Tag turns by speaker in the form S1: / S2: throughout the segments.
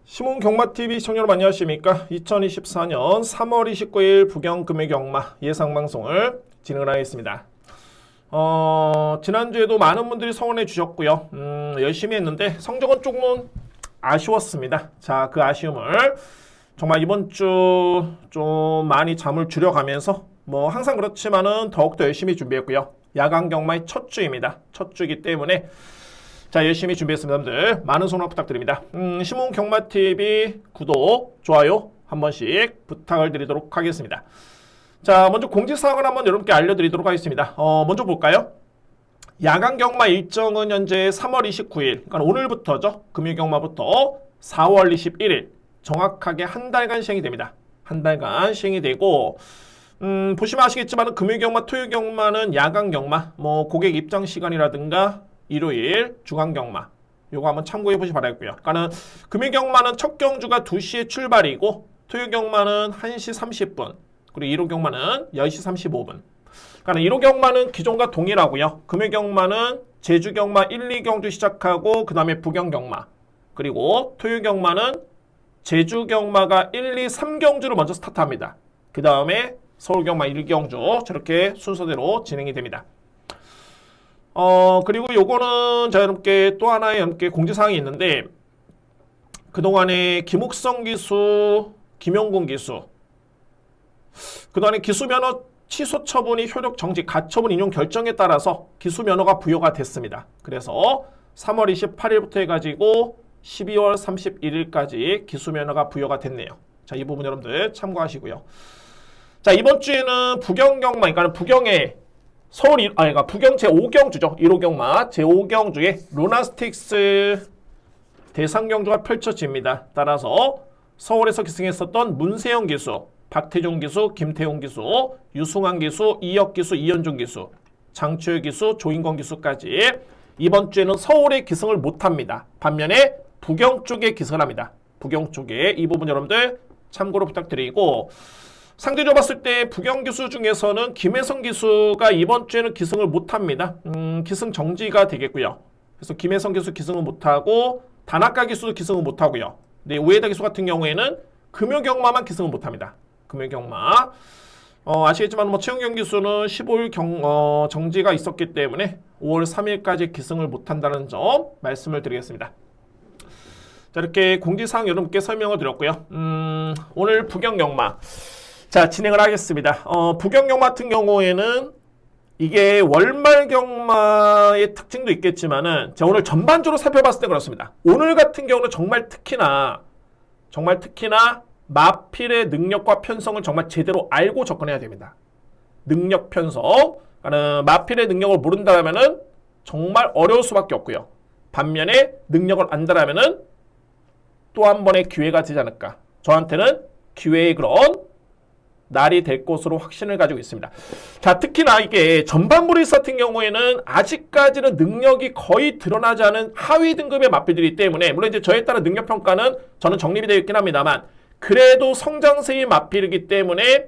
S1: 시몬경마TV 시청자 여러분 안녕하십니까? 2024년 3월 29일 부경금액경마 예상방송을 진행을 하겠습니다. 지난주에도 많은 분들이 성원해 주셨고요. 열심히 했는데 성적은 조금은 아쉬웠습니다. 자, 그 아쉬움을 정말 이번 주 좀 많이 잠을 줄여가면서 뭐 항상 그렇지만은 더욱더 열심히 준비했고요. 야간경마의 첫 주입니다. 첫 주이기 때문에 자, 열심히 준비했습니다. 여러분들 많은 성원 부탁드립니다. 시몬경마TV 구독, 좋아요 한 번씩 부탁을 드리도록 하겠습니다. 자, 먼저 공지사항을 한번 여러분께 알려드리도록 하겠습니다. 먼저 볼까요? 야간경마 일정은 현재 3월 29일, 그러니까 오늘부터죠. 금요경마부터 4월 21일 정확하게 한 달간 시행이 됩니다. 한 달간 시행이 되고 보시면 아시겠지만 금요경마, 토요경마는 야간경마, 뭐 고객 입장 시간이라든가 일요일 중앙경마 요거 한번 참고해 보시 바라겠고요. 그러니까는 금요경마는 첫 경주가 2시에 출발이고 토요경마는 1시 30분 그리고 1호경마는 10시 35분. 그러니까 1호 경마는 기존과 동일하고요. 금요경마는 제주경마 1, 2경주 시작하고 그 다음에 부경경마 그리고 토요경마는 제주경마가 1, 2, 3경주를 먼저 스타트합니다. 그 다음에 서울경마 1경주 저렇게 순서대로 진행이 됩니다. 그리고 요거는 제가 여러분께 또 하나의 여러분께 공지사항이 있는데 그동안에 김옥성 기수, 김용군 기수 그동안에 기수면허 취소 처분이 효력 정지, 가처분 인용 결정에 따라서 기수면허가 부여가 됐습니다. 그래서 3월 28일부터 해가지고 12월 31일까지 기수면허가 부여가 됐네요. 자, 이 부분 여러분들 참고하시고요. 자, 이번 주에는 부경경마, 그러니까 부경의 그러니까 부경 제5경주죠. 1호경마 제5경주에 루나스틱스 대상경주가 펼쳐집니다. 따라서 서울에서 기승했었던 문세영 기수, 박태종 기수, 김태용 기수, 유승환 기수, 이혁 기수, 이현중 기수, 장초열 기수, 조인건 기수까지 이번 주에는 서울에 기승을 못합니다. 반면에 부경 쪽에 기승을 합니다. 부경 쪽에 이 부분 여러분들 참고로 부탁드리고 상대적으로 봤을 때 부경 기수 중에서는 김혜성 기수가 이번 주에는 기승을 못합니다. 기승 정지가 되겠고요. 그래서 김혜성 기수 기승을 못하고 다나카 기수도 기승을 못하고요. 네, 우에다 기수 같은 경우에는 금요경마만 기승을 못합니다. 금요경마 아시겠지만 뭐 최은경 기수는 15일 정지가 있었기 때문에 5월 3일까지 기승을 못한다는 점 말씀을 드리겠습니다. 자, 이렇게 공지사항 여러분께 설명을 드렸고요. 오늘 부경경마 자, 진행을 하겠습니다. 부경경마 같은 경우에는 이게 월말경마의 특징도 있겠지만은 제가 오늘 전반적으로 살펴봤을 때 그렇습니다. 오늘 같은 경우는 정말 특히나 마필의 능력과 편성을 정말 제대로 알고 접근해야 됩니다. 능력 편성. 마필의 능력을 모른다면은 정말 어려울 수밖에 없고요. 반면에 능력을 안다라면은 또 한 번의 기회가 되지 않을까. 저한테는 기회의 그런 날이 될 것으로 확신을 가지고 있습니다. 자, 특히나 이게 전반부 레이스 같은 경우에는 아직까지는 능력이 거의 드러나지 않은 하위 등급의 마필들이기 때문에 물론 이제 저에 따른 능력 평가는 저는 정립이 되어 있긴 합니다만 그래도 성장세의 마필이기 때문에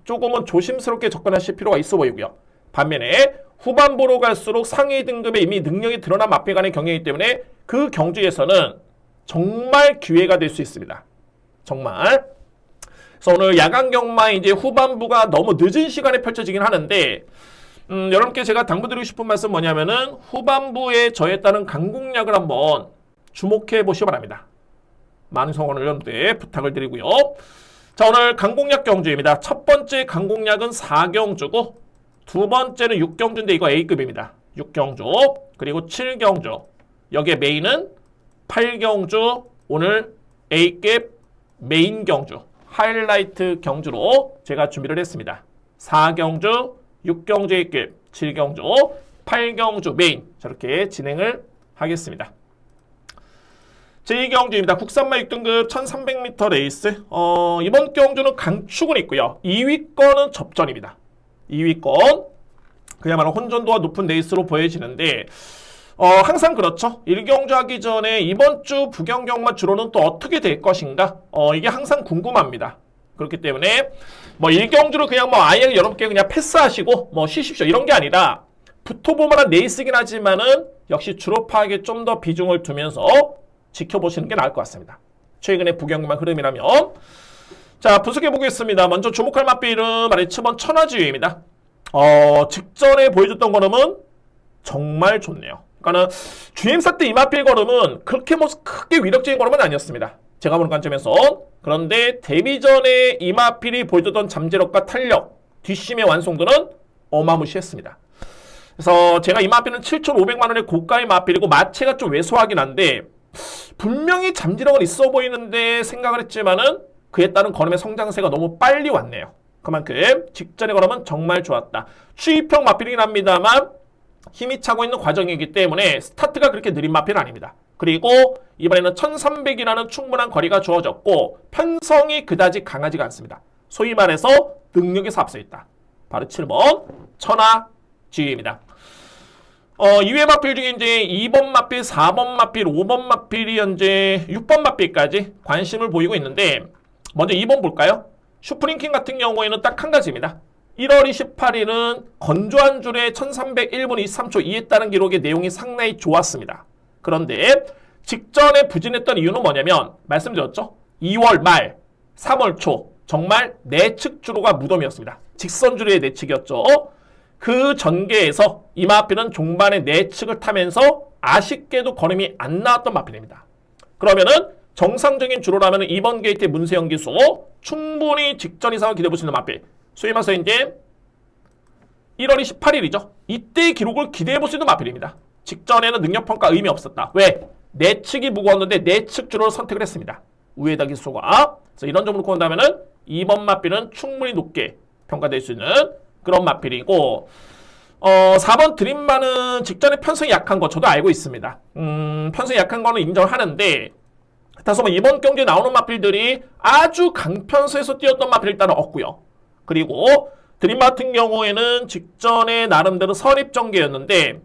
S1: 조금은 조심스럽게 접근하실 필요가 있어 보이고요. 반면에 후반부로 갈수록 상위 등급에 이미 능력이 드러난 마필 간의 경쟁이기 때문에 그 경주에서는 정말 기회가 될 수 있습니다. 정말. 그래서 오늘 야간경마 이제 후반부가 너무 늦은 시간에 펼쳐지긴 하는데 여러분께 제가 당부드리고 싶은 말씀 뭐냐면은 후반부에 저에 따른 강공략을 한번 주목해 보시기 바랍니다. 많은 성원을 여러분들 부탁을 드리고요. 자, 오늘 강공략 경주입니다. 첫 번째 강공략은 4경주고 두 번째는 6경주인데 이거 A급입니다. 6경주 그리고 7경주 여기에 메인은 8경주 오늘 A급 메인 경주 하이라이트 경주로 제가 준비를 했습니다. 4경주, 6경주 A급, 7경주, 8경주 메인 저렇게 진행을 하겠습니다. 제2경주입니다. 국산마 6등급 1300m 레이스 이번 경주는 강축은 있고요. 2위권은 접전입니다. 2위권 그야말로 혼전도가 높은 레이스로 보여지는데 항상 그렇죠. 1경주 하기 전에 이번 주 부경경마 주로는 또 어떻게 될 것인가 이게 항상 궁금합니다. 그렇기 때문에 뭐 1경주를 그냥 뭐 아예 여러분께 그냥 패스하시고 뭐 쉬십시오 이런 게 아니라 붙어볼만한 레이스긴 하지만은 역시 주로 파악에 좀 더 비중을 두면서 지켜보시는 게 나을 것 같습니다. 최근의 부경기만 흐름이라면. 자, 분석해 보겠습니다. 먼저 주목할 맛비는 말이 7번 천하지유입니다. 직전에 보여줬던 걸음은 정말 좋네요. 그러니까는 주행사 때 이 맛비의 걸음은 그렇게 뭐 크게 위력적인 걸음은 아니었습니다. 제가 보는 관점에서. 그런데 데뷔 전에 이 맛비이 보여줬던 잠재력과 탄력, 뒷심의 완성도는 어마무시했습니다. 그래서 제가 이 맛비는 7,500만 원의 고가의 맛비이고 마체가 좀 왜소하긴 한데 분명히 잠재력은 있어 보이는데 생각을 했지만은 그에 따른 걸음의 성장세가 너무 빨리 왔네요. 그만큼 직전의 걸음은 정말 좋았다. 추입형 맛비이긴 합니다만 힘이 차고 있는 과정이기 때문에 스타트가 그렇게 느린 맛비는 아닙니다. 그리고 이번에는 1300이라는 충분한 거리가 주어졌고 편성이 그다지 강하지가 않습니다. 소위 말해서 능력에서 앞서 있다. 바로 7번 천하지유입니다. 이외의 맛빌 중에 이제 2번 맛빌, 4번 맛빌, 5번 맛빌이 현재 6번 맛빌까지 관심을 보이고 있는데 먼저 2번 볼까요? 슈프링킹 같은 경우에는 딱 한 가지입니다. 1월 28일은 건조한 줄에 1301분 23초 2했다는 기록의 내용이 상당히 좋았습니다. 그런데 직전에 부진했던 이유는 뭐냐면 말씀드렸죠? 2월 말, 3월 초 정말 내측 주로가 무덤이었습니다. 직선주로의 내측이었죠. 그 전개에서 이 마필은 종반의 내측을 타면서 아쉽게도 걸음이 안 나왔던 마필입니다. 그러면은 정상적인 주로라면 2번 게이트의 문세영 기수 충분히 직전 이상을 기대해볼 수 있는 마필. 소위 말해서 이제 1월 28일이죠. 이때의 기록을 기대해볼 수 있는 마필입니다. 직전에는 능력평가 의미 없었다. 왜? 내측이 무거웠는데 내측 주로를 선택을 했습니다. 우에다 기수가. 그래서 이런 점으로 본다면은 2번 마필은 충분히 높게 평가될 수 있는 그런 마필이고 4번 드림마는 직전에 편성이 약한 거 저도 알고 있습니다. 편성이 약한 거는 인정을 하는데 다소 이번 경기에 나오는 마필들이 아주 강편서에서 뛰었던 마필 일단은 없고요. 그리고 드림 같은 경우에는 직전에 나름대로 선입전개였는데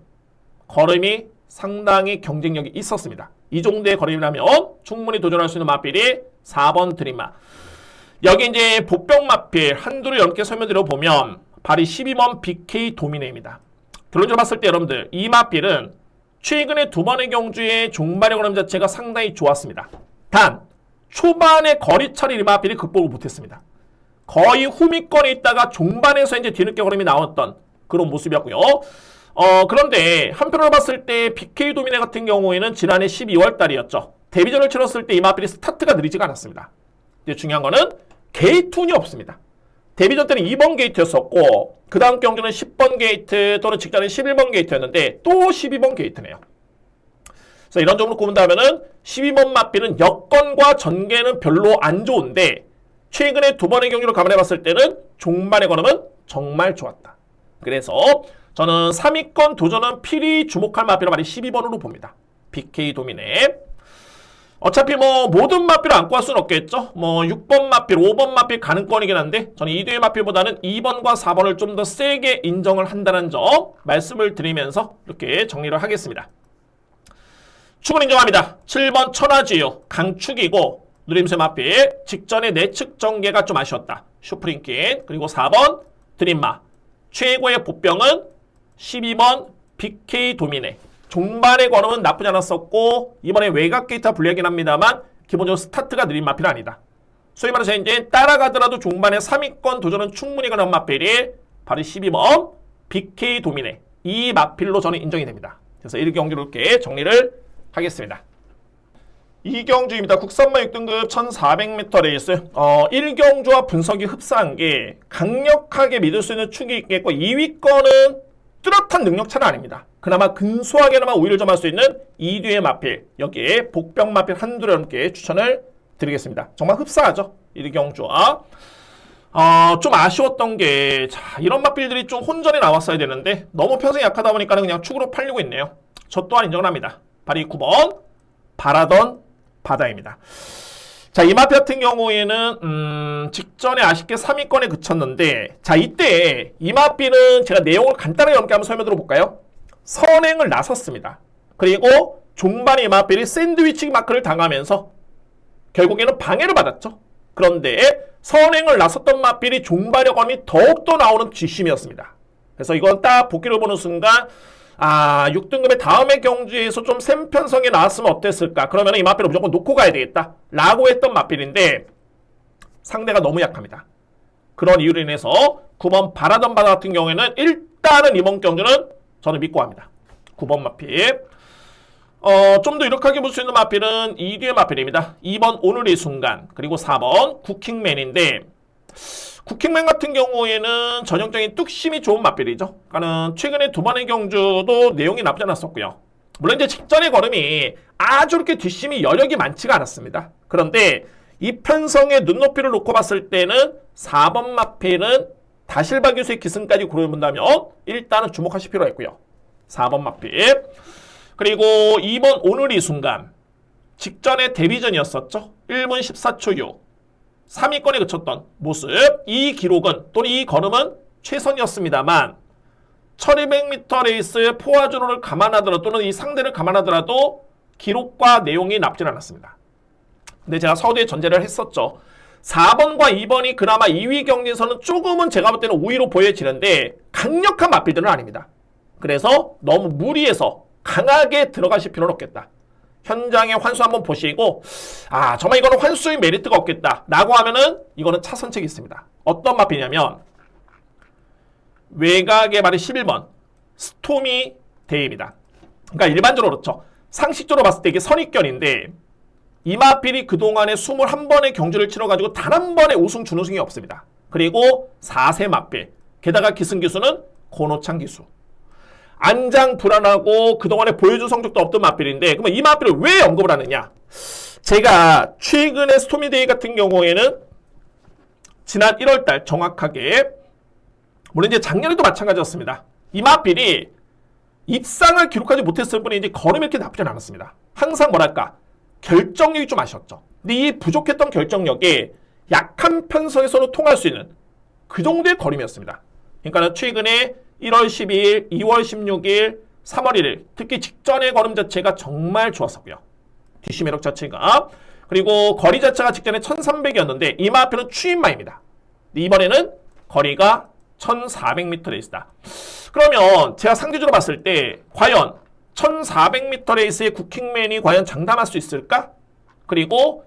S1: 걸음이 상당히 경쟁력이 있었습니다. 이 정도의 걸음이라면 충분히 도전할 수 있는 마필이 4번 드림마. 여기 이제 복병 마필 한두를 연계 설명드려 보면 발이 12번 BK 도미네입니다. 결론적으로 봤을 때 여러분들 이 마필은 최근에 두 번의 경주의 종반의 걸음 자체가 상당히 좋았습니다. 단 초반의 거리 처리 이 마필이 극복을 못했습니다. 거의 후미권에 있다가 종반에서 이제 뒤늦게 걸음이 나왔던 그런 모습이었고요. 그런데 한편으로 봤을 때 BK 도미네 같은 경우에는 지난해 12월 달이었죠. 데뷔전을 치렀을 때 이 마필이 스타트가 느리지가 않았습니다. 이제 중요한 거는 게이트운이 없습니다. 데뷔전 때는 2번 게이트였었고 그 다음 경주는 10번 게이트 또는 직전에 11번 게이트였는데 또 12번 게이트네요. 그래서 이런 점으로 본다면은 12번 맛비는 여건과 전개는 별로 안 좋은데 최근에 두 번의 경기로 감안해봤을 때는 종반의 걸음은 정말 좋았다. 그래서 저는 3위권 도전은 필히 주목할 맛비로 말이 12번으로 봅니다. BK 도미네. 어차피 뭐 모든 맛비를 안고 할 수는 없겠죠. 뭐 6번 맛비, 5번 맛비 가능권이긴 한데 저는 이두의 맛비보다는 2번과 4번을 좀 더 세게 인정을 한다는 점 말씀을 드리면서 이렇게 정리를 하겠습니다. 축은 인정합니다. 7번 천하지유 강축이고 누림새 맛비 직전에 내측 전개가 좀 아쉬웠다. 슈프링킨. 그리고 4번 드림마. 최고의 보병은 12번 BK 도미네. 종반의 걸음은 나쁘지 않았었고 이번에 외곽 게이트와 불리하긴 합니다만 기본적으로 스타트가 느린 마필은 아니다. 소위 말해서 이제 따라가더라도 종반의 3위권 도전은 충분히 가능한 마필이 바로 12번 BK 도미네. 이 마필로 저는 인정이 됩니다. 그래서 1경주로 이렇게 정리를 하겠습니다. 2경주입니다. 국산마 6등급 1400m 레이스. 1경주와 분석이 흡사한 게 강력하게 믿을 수 있는 축이 있겠고 2위권은 뚜렷한 능력 차는 아닙니다. 그나마 근소하게나마 우위를 점할 수 있는 2뒤의 마필. 여기에 복병 마필 한두를 함께 추천을 드리겠습니다. 정말 흡사하죠. 1경주와. 좀 아쉬웠던 게 이런 마필들이 좀 혼전에 나왔어야 되는데 너무 편성이 약하다 보니까 그냥 축으로 팔리고 있네요. 저 또한 인정을 합니다. 바로 9번 바라던 바다입니다. 자, 이 마필 같은 경우에는 직전에 아쉽게 3위권에 그쳤는데 자, 이때 이 마필은 제가 내용을 간단하게 한번 설명드려 볼까요? 선행을 나섰습니다. 그리고 종반의 이 마필이 샌드위치 마크를 당하면서 결국에는 방해를 받았죠. 그런데 선행을 나섰던 마필이 종반의 검이 더욱더 나오는 뒷심이었습니다. 그래서 이건 딱 복귀를 보는 순간 아, 6등급의 다음의 경주에서 좀 센 편성이 나왔으면 어땠을까? 그러면 이 마필을 무조건 놓고 가야 되겠다 라고 했던 마필인데 상대가 너무 약합니다. 그런 이유로 인해서 9번 바라던 바다 같은 경우에는 일단은 이번 경주는 저는 믿고 합니다. 9번 마필. 좀 더 유력하게 볼 수 있는 마필은 이 뒤의 마필입니다. 2번 오늘의 순간, 그리고 4번 쿠킹맨인데, 쿠킹맨 같은 경우에는 전형적인 뚝심이 좋은 마필이죠. 그러니까는 최근에 두 번의 경주도 내용이 나쁘지 않았었고요. 물론 이제 직전의 걸음이 아주 그렇게 뒷심이 여력이 많지가 않았습니다. 그런데 이 편성의 눈높이를 놓고 봤을 때는 4번 마필은 다실바 교수의 기승까지 고려해본다면 일단은 주목하실 필요가 있고요. 4번 마필. 그리고 2번 오늘 이 순간. 직전에 데뷔전이었었죠. 1분 14초 6. 3위권에 그쳤던 모습. 이 기록은 또는 이 걸음은 최선이었습니다만 1200m 레이스의 포화준호를 감안하더라도 또는 이 상대를 감안하더라도 기록과 내용이 나쁘진 않았습니다. 근데 제가 서두에 전제를 했었죠. 4번과 2번이 그나마 2위 경기에서는 조금은 제가 볼 때는 우위로 보여지는데 강력한 마필들은 아닙니다. 그래서 너무 무리해서 강하게 들어가실 필요는 없겠다. 현장의 환수 한번 보시고 아 정말 이거는 환수의 메리트가 없겠다 라고 하면은 이거는 차선책이 있습니다. 어떤 마필이냐면 외곽의 말이 11번 스토미 데이입니다. 그러니까 일반적으로 그렇죠. 상식적으로 봤을 때 이게 선입견인데 이 마필이 그동안에 21번의 경주를 치러가지고 단 한 번의 우승 준우승이 없습니다. 그리고 4세 마필 게다가 기승기수는 고노창 기수. 안장 불안하고 그동안에 보여준 성적도 없던 마필인데 그러면 이 마필을 왜 언급을 하느냐? 제가 최근에 스토미데이 같은 경우에는 지난 1월달 정확하게 물론 이제 작년에도 마찬가지였습니다. 이 마필이 입상을 기록하지 못했을 뿐이지 걸음이 이렇게 나쁘진 않았습니다. 항상 뭐랄까 결정력이 좀 아쉬웠죠. 근데 이 부족했던 결정력이 약한 편성에서도 통할 수 있는 그 정도의 걸음이었습니다. 그러니까 최근에 1월 12일, 2월 16일, 3월 1일 특히 직전의 걸음 자체가 정말 좋았었고요. 뒷심 매력 자체가 그리고 거리 자체가 직전에 1300이었는데 이 마필은 추임마입니다. 이번에는 거리가 1400m 레이스다. 그러면 제가 상대적으로 봤을 때 과연 1400m 레이스의 쿠킹맨이 과연 장담할 수 있을까? 그리고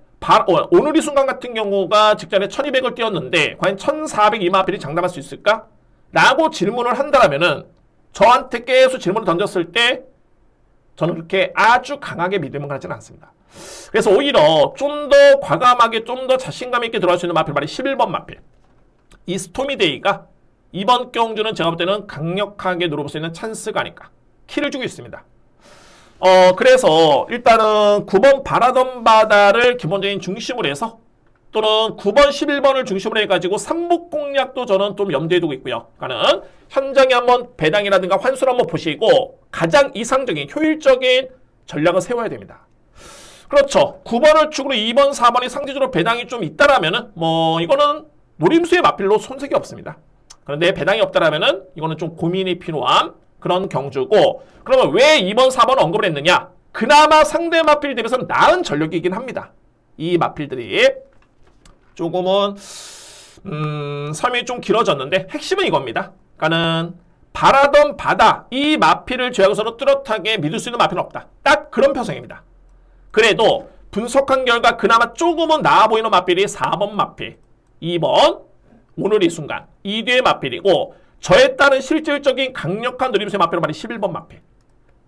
S1: 오늘 이 순간 같은 경우가 직전에 1200을 뛰었는데 과연 1400 이 마필이 장담할 수 있을까? 라고 질문을 한다면은 저한테 계속 질문을 던졌을 때 저는 그렇게 아주 강하게 믿음을 가지는 않습니다. 그래서 오히려 좀 더 과감하게 좀 더 자신감 있게 들어갈 수 있는 마필 말이 11번 마필. 이 스토미데이가 이번 경주는 제가 볼 때는 강력하게 누려볼 수 있는 찬스가 아닐까. 키를 주고 있습니다. 그래서 일단은 9번 바라던 바다를 기본적인 중심으로 해서 또는 9번, 11번을 중심으로 해가지고 삼복 공략도 저는 좀 염두에 두고 있고요. 그러니까는 현장에 한번 배당이라든가 환수를 한번 보시고 가장 이상적인 효율적인 전략을 세워야 됩니다. 그렇죠. 9번을 축으로 2번, 4번이 상대적으로 배당이 좀 있다라면은 뭐 이거는 노림수의 마필로 손색이 없습니다. 그런데 배당이 없다라면은 이거는 좀 고민이 필요한 그런 경주고 그러면 왜 2번, 4번 언급을 했느냐? 그나마 상대 마필 대비해서는 나은 전력이긴 합니다. 이 마필들이 조금은 섬이 좀 길어졌는데 핵심은 이겁니다. 그러니까는 바라던 바다 이 마필을 제외하고서는 뚜렷하게 믿을 수 있는 마필은 없다. 딱 그런 편성입니다. 그래도 분석한 결과 그나마 조금은 나아 보이는 마필이 4번 마필, 2번 오늘 이 순간, 이 뒤의 마필이고 저에 따른 실질적인 강력한 누림수의 마필은 말이 11번 마필.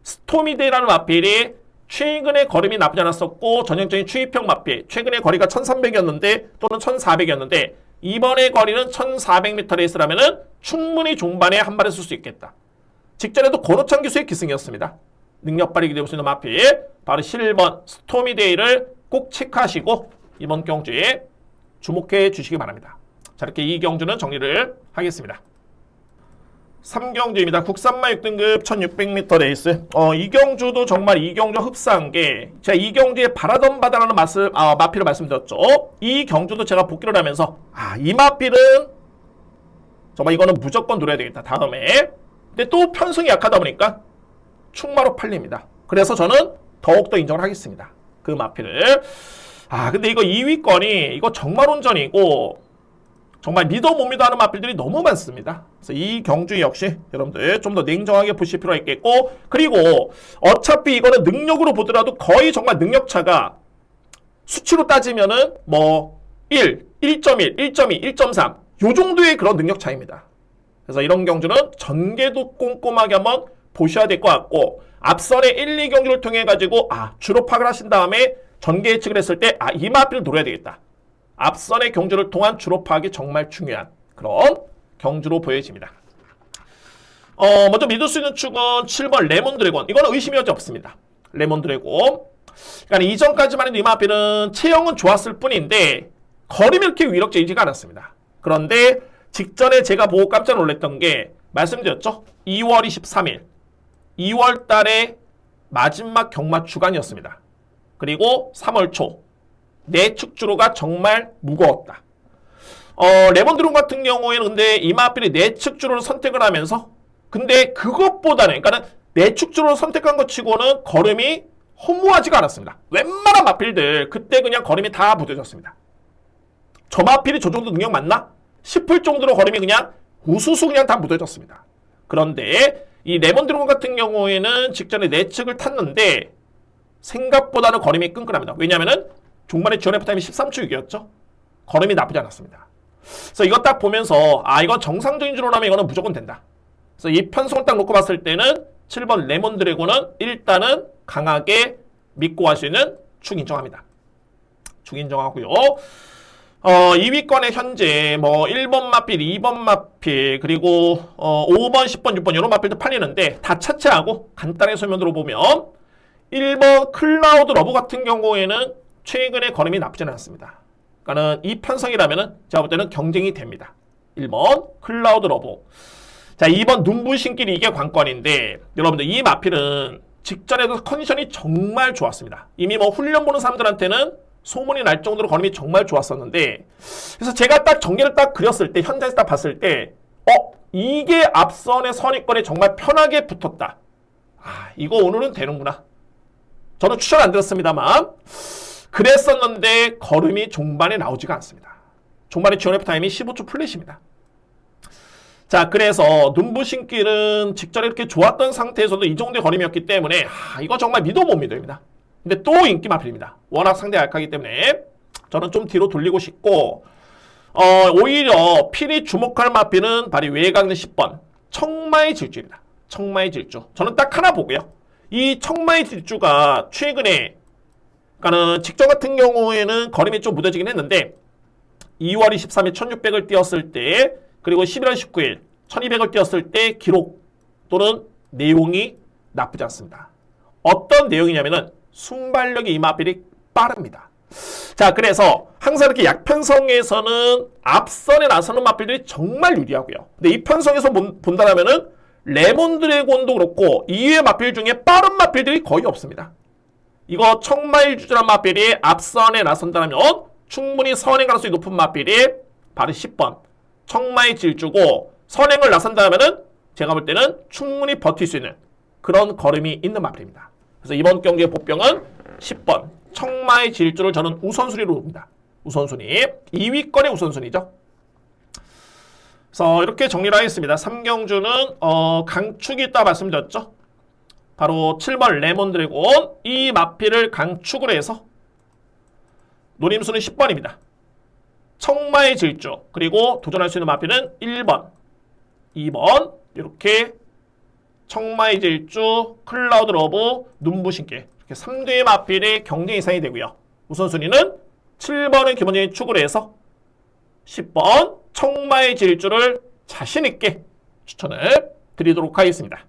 S1: 스토미데이라는 마필이 최근에 걸음이 나쁘지 않았었고 전형적인 추입형 마필 최근에 거리가 1300이었는데 또는 1400이었는데 이번의 거리는 1400m 레이스라면 충분히 종반에 한 발에 쓸 수 있겠다. 직전에도 고노창 기수의 기승이었습니다. 능력 발휘기 되고 있는 마필 바로 11번 스토미데이를 꼭 체크하시고 이번 경주에 주목해 주시기 바랍니다. 자 이렇게 이 경주는 정리를 하겠습니다. 3경주입니다. 국산마 6등급 1600m 레이스. 이 경주도 정말 이 경주 흡사한 게 제가 이 경주에 바라던 바다라는 마필을 말씀드렸죠. 이 경주도 제가 복귀를 하면서 이 마필은 정말 이거는 무조건 노려야 되겠다. 다음에. 근데 또 편성이 약하다 보니까 충마로 팔립니다. 그래서 저는 더욱더 인정을 하겠습니다. 그 마필을. 근데 이거 2위권이 이거 정말 온전이고 정말 믿어 못 믿어 하는 마필들이 너무 많습니다. 그래서 이 경주 역시 여러분들 좀 더 냉정하게 보실 필요가 있겠고, 그리고 어차피 이거는 능력으로 보더라도 거의 정말 능력차가 수치로 따지면은 뭐 1, 1.1, 1.2, 1.3 요 정도의 그런 능력 차이입니다. 그래서 이런 경주는 전개도 꼼꼼하게 한번 보셔야 될 것 같고, 앞선의 1, 2경주를 통해 가지고 주로 파악을 하신 다음에 전개 예측을 했을 때 이 마필을 노려야 되겠다. 앞선의 경주를 통한 주로 파악이 정말 중요한 그런 경주로 보여집니다. 먼저 믿을 수 있는 축은 7번 레몬 드래곤. 이거는 의심이 없습니다. 레몬 드래곤. 그러니까 이전까지만 해도 이 마필은 체형은 좋았을 뿐인데 거림이 이렇게 위력적이지가 않았습니다. 그런데 직전에 제가 보고 깜짝 놀랐던 게 말씀드렸죠. 2월 23일 2월 달에 마지막 경마 주간이었습니다. 그리고 3월 초 내측주로가 정말 무거웠다. 레몬 드래곤 같은 경우에는 근데 이 마필이 내측주로를 선택을 하면서, 근데 그것보다는 그러니까 내측주로를 선택한 것 치고는 걸음이 허무하지가 않았습니다. 웬만한 마필들 그때 그냥 걸음이 다 무뎌졌습니다. 저 마필이 저 정도 능력 맞나 싶을 정도로 걸음이 그냥 우수수 그냥 다 무뎌졌습니다. 그런데 이 레몬 드래곤 같은 경우에는 직전에 내측을 탔는데 생각보다는 걸음이 끈끈합니다. 왜냐면은 종반의 지원 F타임이 13초 6이었죠. 걸음이 나쁘지 않았습니다. 그래서 이거 딱 보면서 이건 정상적인 주로라면 이거는 무조건 된다. 그래서 이 편성을 딱 놓고 봤을 때는 7번 레몬 드래곤은 일단은 강하게 믿고 할 수 있는 축 인정합니다. 축 인정하고요. 2위권에 현재 뭐 1번 마필, 2번 마필, 그리고 5번, 10번, 6번 이런 마필도 팔리는데 다 차치하고 간단하게 설명으로 보면 1번 클라우드 러브 같은 경우에는 최근에 걸음이 나쁘지는 않습니다. 그러니까는 이 편성이라면은 제가 볼 때는 경쟁이 됩니다. 1번 클라우드 러브. 자, 2번 눈부신길 이게 관건인데 여러분들 이 마필은 직전에도 컨디션이 정말 좋았습니다. 이미 뭐 훈련 보는 사람들한테는 소문이 날 정도로 걸음이 정말 좋았었는데, 그래서 제가 딱 전개를 딱 그렸을 때 현장에서 딱 봤을 때 이게 앞선의 선입권에 정말 편하게 붙었다. 이거 오늘은 되는구나. 저는 추천 안 드렸습니다만 그랬었는데 걸음이 종반에 나오지가 않습니다. 종반의 지원 F타임이 15초 플랫입니다. 자, 그래서 눈부신 길은 직전에 이렇게 좋았던 상태에서도 이 정도의 걸음이었기 때문에 이거 정말 믿어 못 믿어입니다. 근데 또 인기 마필입니다. 워낙 상대가 약하기 때문에 저는 좀 뒤로 돌리고 싶고, 오히려 필히 주목할 마필은 바로 외곽는 10번 청마의 질주입니다. 청마의 질주. 저는 딱 하나 보고요. 이 청마의 질주가 최근에, 그러니까는 직전 같은 경우에는 걸음이 좀 무뎌지긴 했는데 2월 23일 1600을 띄웠을 때, 그리고 11월 19일 1200을 띄웠을 때 기록 또는 내용이 나쁘지 않습니다. 어떤 내용이냐면은 순발력이 이 마필이 빠릅니다. 자, 그래서 항상 이렇게 약편성에서는 앞선에 나서는 마필들이 정말 유리하고요. 근데 이 편성에서 본다면은 레몬 드래곤도 그렇고 이외의 마필 중에 빠른 마필들이 거의 없습니다. 이거 청마일 주전한 마필이 앞선에 나선다면 충분히 선행 가능성이 높은 마필이 바로 10번 청마의 질주고, 선행을 나선다면은 제가 볼 때는 충분히 버틸 수 있는 그런 걸음이 있는 마필입니다. 그래서 이번 경기의 복병은 10번 청마의 질주를 저는 우선순위로 봅니다. 우선순위 2위권의 우선순위죠. 그래서 이렇게 정리를 하겠습니다. 3경주는 강축이 있다 말씀드렸죠. 바로 7번 레몬 드래곤, 이 마필을 강축으로 해서 노림수는 10번입니다. 청마의 질주, 그리고 도전할 수 있는 마필은 1번, 2번 이렇게 청마의 질주, 클라우드 러브, 눈부신길 이렇게 3대의 마필의 경쟁 이상이 되고요. 우선순위는 7번을 기본적인 축으로 해서 10번 청마의 질주를 자신있게 추천을 드리도록 하겠습니다.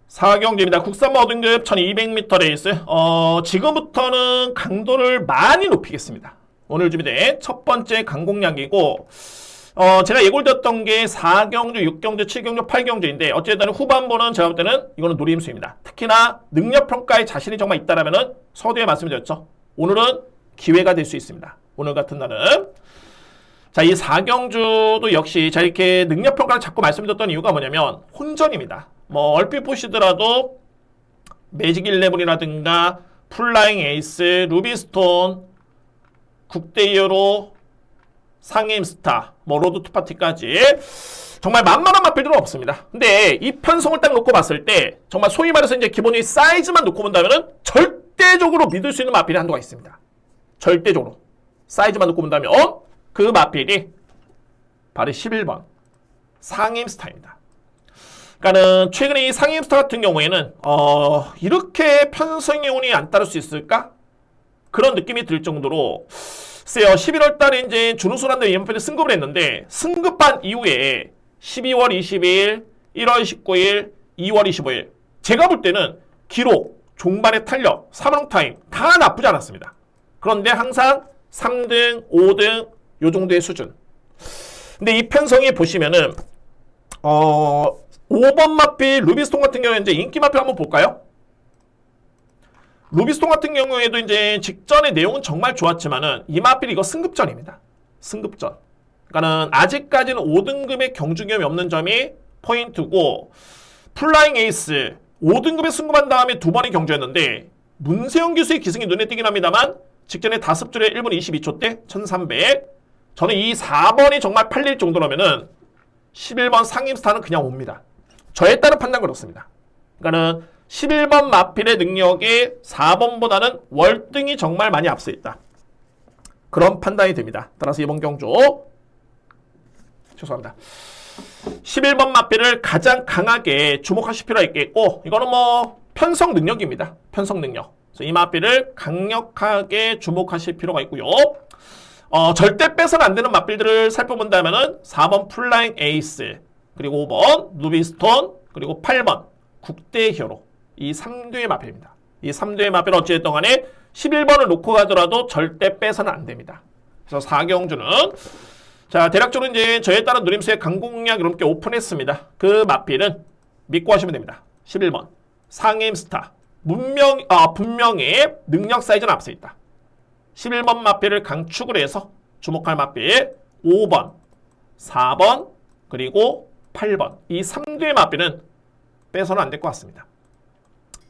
S1: 4경주입니다. 국산마 5등급 1200m 레이스. 지금부터는 강도를 많이 높이겠습니다. 오늘 준비된 첫 번째 강공략이고, 제가 예고드렸던 게 4경주, 6경주, 7경주, 8경주인데 어쨌든 후반부는 제가 볼 때는 이거는 노림수입니다. 특히나 능력평가에 자신이 정말 있다라면은 서두에 말씀드렸죠. 오늘은 기회가 될 수 있습니다. 오늘 같은 날은. 자, 이 4경주도 역시 제가 이렇게 능력평가를 자꾸 말씀드렸던 이유가 뭐냐면 혼전입니다. 뭐 얼핏 보시더라도 매직 11이라든가 플라잉 에이스, 루비스톤, 국대 이어로 상임스타, 뭐 로드 투 파티까지 정말 만만한 마필들은 없습니다. 근데 이 편성을 딱 놓고 봤을 때 정말 소위 말해서 이제 기본적인 사이즈만 놓고 본다면은 절대적으로 믿을 수 있는 마필이 한도가 있습니다. 절대적으로 사이즈만 놓고 본다면 그 마필이 바로 11번 상임스타입니다. 그러니까는 최근에 이 상임스타 같은 경우에는 이렇게 편성의 운이 안 따를 수 있을까? 그런 느낌이 들 정도로 글쎄요, 11월 달에 이제 준우승한데 이연패를 승급을 했는데 승급한 이후에 12월 22일, 1월 19일, 2월 25일 제가 볼 때는 기록, 종반의 탄력, 3원 타임 다 나쁘지 않았습니다. 그런데 항상 3등, 5등 요 정도의 수준. 근데 이 편성이 보시면은 5번 마필 루비스톤 같은 경우에 이제 인기 마필 한번 볼까요? 루비스톤 같은 경우에도 이제 직전의 내용은 정말 좋았지만은 이 마필 이거 승급전입니다. 승급전. 그러니까는 아직까지는 5등급의 경주경험이 없는 점이 포인트고 플라잉 에이스 5등급에 승급한 다음에 두 번의 경주였는데 문세영 기수의 기승이 눈에 띄긴 합니다만 직전에 5줄에 1분 22초 때 1300. 저는 이 4번이 정말 팔릴 정도라면은 11번 상임스타는 그냥 옵니다. 저에 따른 판단 그렇습니다. 그러니까는 11번 마필의 능력이 4번보다는 월등히 정말 많이 앞서 있다. 그런 판단이 됩니다. 따라서 이번 경주 죄송합니다. 11번 마필을 가장 강하게 주목하실 필요가 있겠고 이거는 뭐 편성 능력입니다. 편성 능력. 그래서 이 마필을 강력하게 주목하실 필요가 있고요. 절대 빼서는 안 되는 마필들을 살펴본다면은 4번 플라잉 에이스, 그리고 5번 루비스톤, 그리고 8번 국대 히어로. 이 3두의 마필입니다. 이 3두의 마필은 어찌됐든 간에 11번을 놓고 가더라도 절대 빼서는 안 됩니다. 그래서 4경주는 자, 대략적으로 이제 저에 따른 누림수의 강공략 이렇게 오픈했습니다. 그 마필은 믿고 하시면 됩니다. 11번 상임스타. 분명히 능력 사이즈는 앞서 있다. 11번 마필을 강축을 해서 주목할 마필 5번, 4번, 그리고 8번. 이 3두의 마필은 빼서는 안 될 것 같습니다.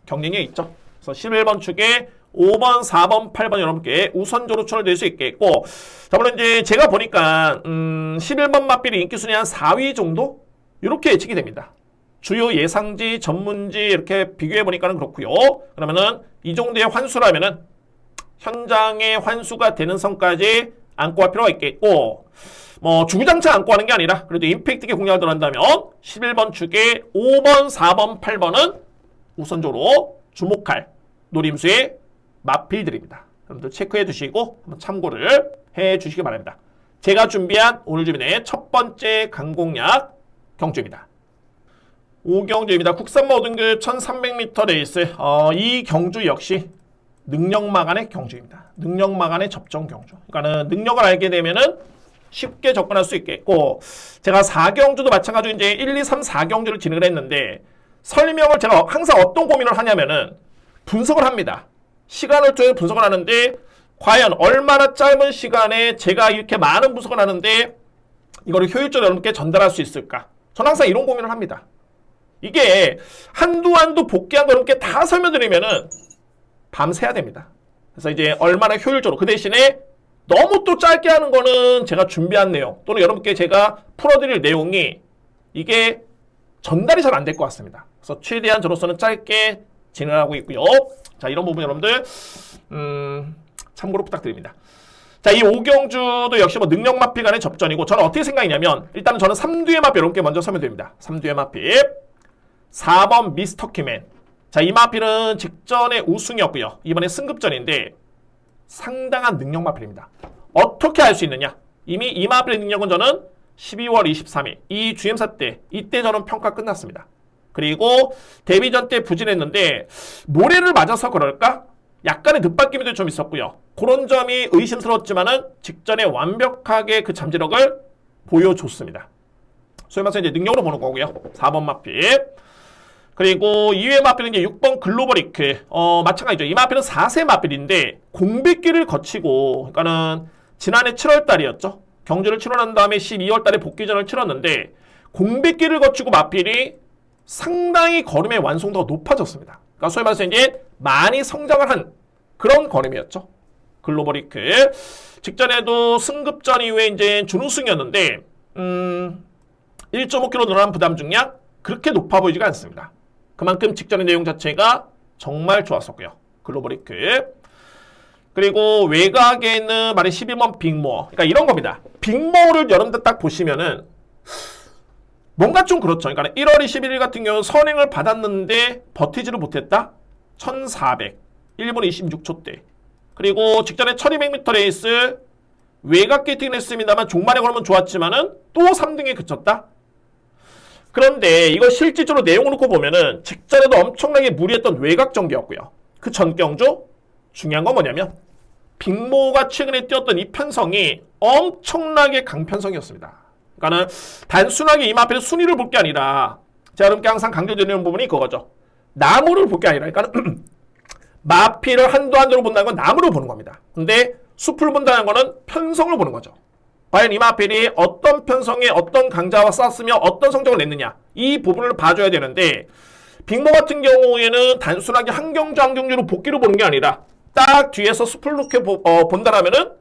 S1: 경쟁력이 있죠. 그래서 11번 축에 5번, 4번, 8번 여러분께 우선적으로 추천될 수 있겠고 자, 물론 이제 제가 보니까 11번 마필이 인기순위 한 4위 정도? 이렇게 예측이 됩니다. 주요 예상지, 전문지 이렇게 비교해보니까는 그렇고요. 그러면은 이 정도의 환수라면은 현장의 환수가 되는 선까지 안고 갈 필요가 있겠고 뭐 주구장창 안고 하는 게 아니라 그래도 임팩트 있게 공략을 들어간다면 11번 축에 5번, 4번, 8번은 우선적으로 주목할 노림수의 마필들입니다. 여러분들 체크해 두시고 한번 참고를 해 주시기 바랍니다. 제가 준비한 오늘 주민의 첫 번째 강공략 경주입니다. 5경주입니다. 국산마 5등급 1300m 레이스. 이 경주 역시 능력마간의 경주입니다. 능력마간의 접전 경주. 그러니까는 능력을 알게 되면은 쉽게 접근할 수 있겠고 제가 4경주도 마찬가지로 이제 1, 2, 3, 4경주를 진행을 했는데 설명을 제가 항상 어떤 고민을 하냐면은 분석을 합니다. 시간을 통해 분석을 하는데 과연 얼마나 짧은 시간에 제가 이렇게 많은 분석을 하는데 이거를 효율적으로 여러분께 전달할 수 있을까? 저는 항상 이런 고민을 합니다. 이게 한두 복귀한 거 여러분께 다 설명드리면은 밤새야 됩니다. 그래서 이제 얼마나 효율적으로 그 대신에 너무 또 짧게 하는 거는 제가 준비한 내용 또는 여러분께 제가 풀어드릴 내용이 이게 전달이 잘 안 될 것 같습니다. 그래서 최대한 저로서는 짧게 진행하고 있고요. 자, 이런 부분 여러분들 참고로 부탁드립니다. 자, 이 5경주도 역시 뭐 능력 마필 간의 접전이고 저는 어떻게 생각이냐면 일단은 저는 3두의 마필 여러분께 먼저 설명드립니다. 3두의 마필 4번 미스터 키맨. 자, 이 마필은 직전에 우승이었고요. 이번에 승급전인데 상당한 능력 마필입니다. 어떻게 알 수 있느냐? 이미 이 마필의 능력은 저는 12월 23일 이 GM사 때 이때 저는 평가 끝났습니다. 그리고 데뷔전 때 부진했는데 모래를 맞아서 그럴까? 약간의 늦바뀜이 좀 있었고요. 그런 점이 의심스러웠지만은 직전에 완벽하게 그 잠재력을 보여줬습니다. 소위 말해서 이제 능력으로 보는 거고요. 4번 마필. 그리고 2회 마필은 이제 6번 글로벌 이크. 마찬가지죠. 이 마필은 4세 마필인데 공백기를 거치고 그러니까는 지난해 7월 달이었죠. 경주를 치러난 다음에 12월 달에 복귀전을 치렀는데 공백기를 거치고 마필이 상당히 걸음의 완성도가 높아졌습니다. 그러니까 소위 말해서 이제 많이 성장을 한 그런 걸음이었죠. 글로벌 이크. 직전에도 승급전 이후에 이제 준우승이었는데 1.5kg 늘어난 부담 중량 그렇게 높아 보이지가 않습니다. 그만큼 직전의 내용 자체가 정말 좋았었고요. 글로벌리크. 그리고 외곽에는 말이 12번 빅모어. 그러니까 이런 겁니다. 빅모어를 여러분들 딱 보시면은 뭔가 좀 그렇죠. 그러니까 1월 21일 같은 경우는 선행을 받았는데 버티지를 못했다. 1400. 1분 26초대. 그리고 직전에 1200m 레이스 외곽 게이팅을 했습니다만 종말에 걸으면 좋았지만은 또 3등에 그쳤다. 그런데 이거 실질적으로 내용을 놓고 보면은 직전에도 엄청나게 무리했던 외곽 전개였고요. 그 전 경주 중요한 건 뭐냐면 빅모가 최근에 뛰었던 이 편성이 엄청나게 강편성이었습니다. 그러니까는 단순하게 이마필의 순위를 볼 게 아니라 제가 여러분께 항상 강조드리는 부분이 그거죠. 나무를 볼 게 아니라 그러니까 마필을 한도 한도로 본다는 건 나무를 보는 겁니다. 근데 숲을 본다는 거는 편성을 보는 거죠. 과연 이마필이 어떤 편성에 어떤 강자와 싸웠으며 어떤 성적을 냈느냐 이 부분을 봐줘야 되는데 빅모 같은 경우에는 단순하게 한 경주 한 경주로 복귀를 보는 게 아니라 딱 뒤에서 숲을 놓게 본다라면은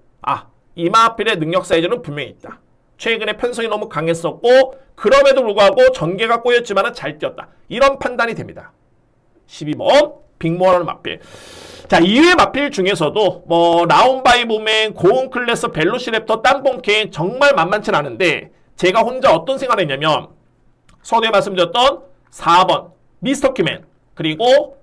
S1: 이마필의 능력 사이즈는 분명히 있다. 최근에 편성이 너무 강했었고 그럼에도 불구하고 전개가 꼬였지만 잘 뛰었다. 이런 판단이 됩니다. 12번 빅모어라는 마필. 자, 이외의 마필 중에서도 뭐 라운바이브맨, 고온 클래스, 벨로시랩터, 땀봉케인 정말 만만치 않은데 제가 혼자 어떤 생각을 했냐면 서두에 말씀드렸던 4번 미스터 키맨 그리고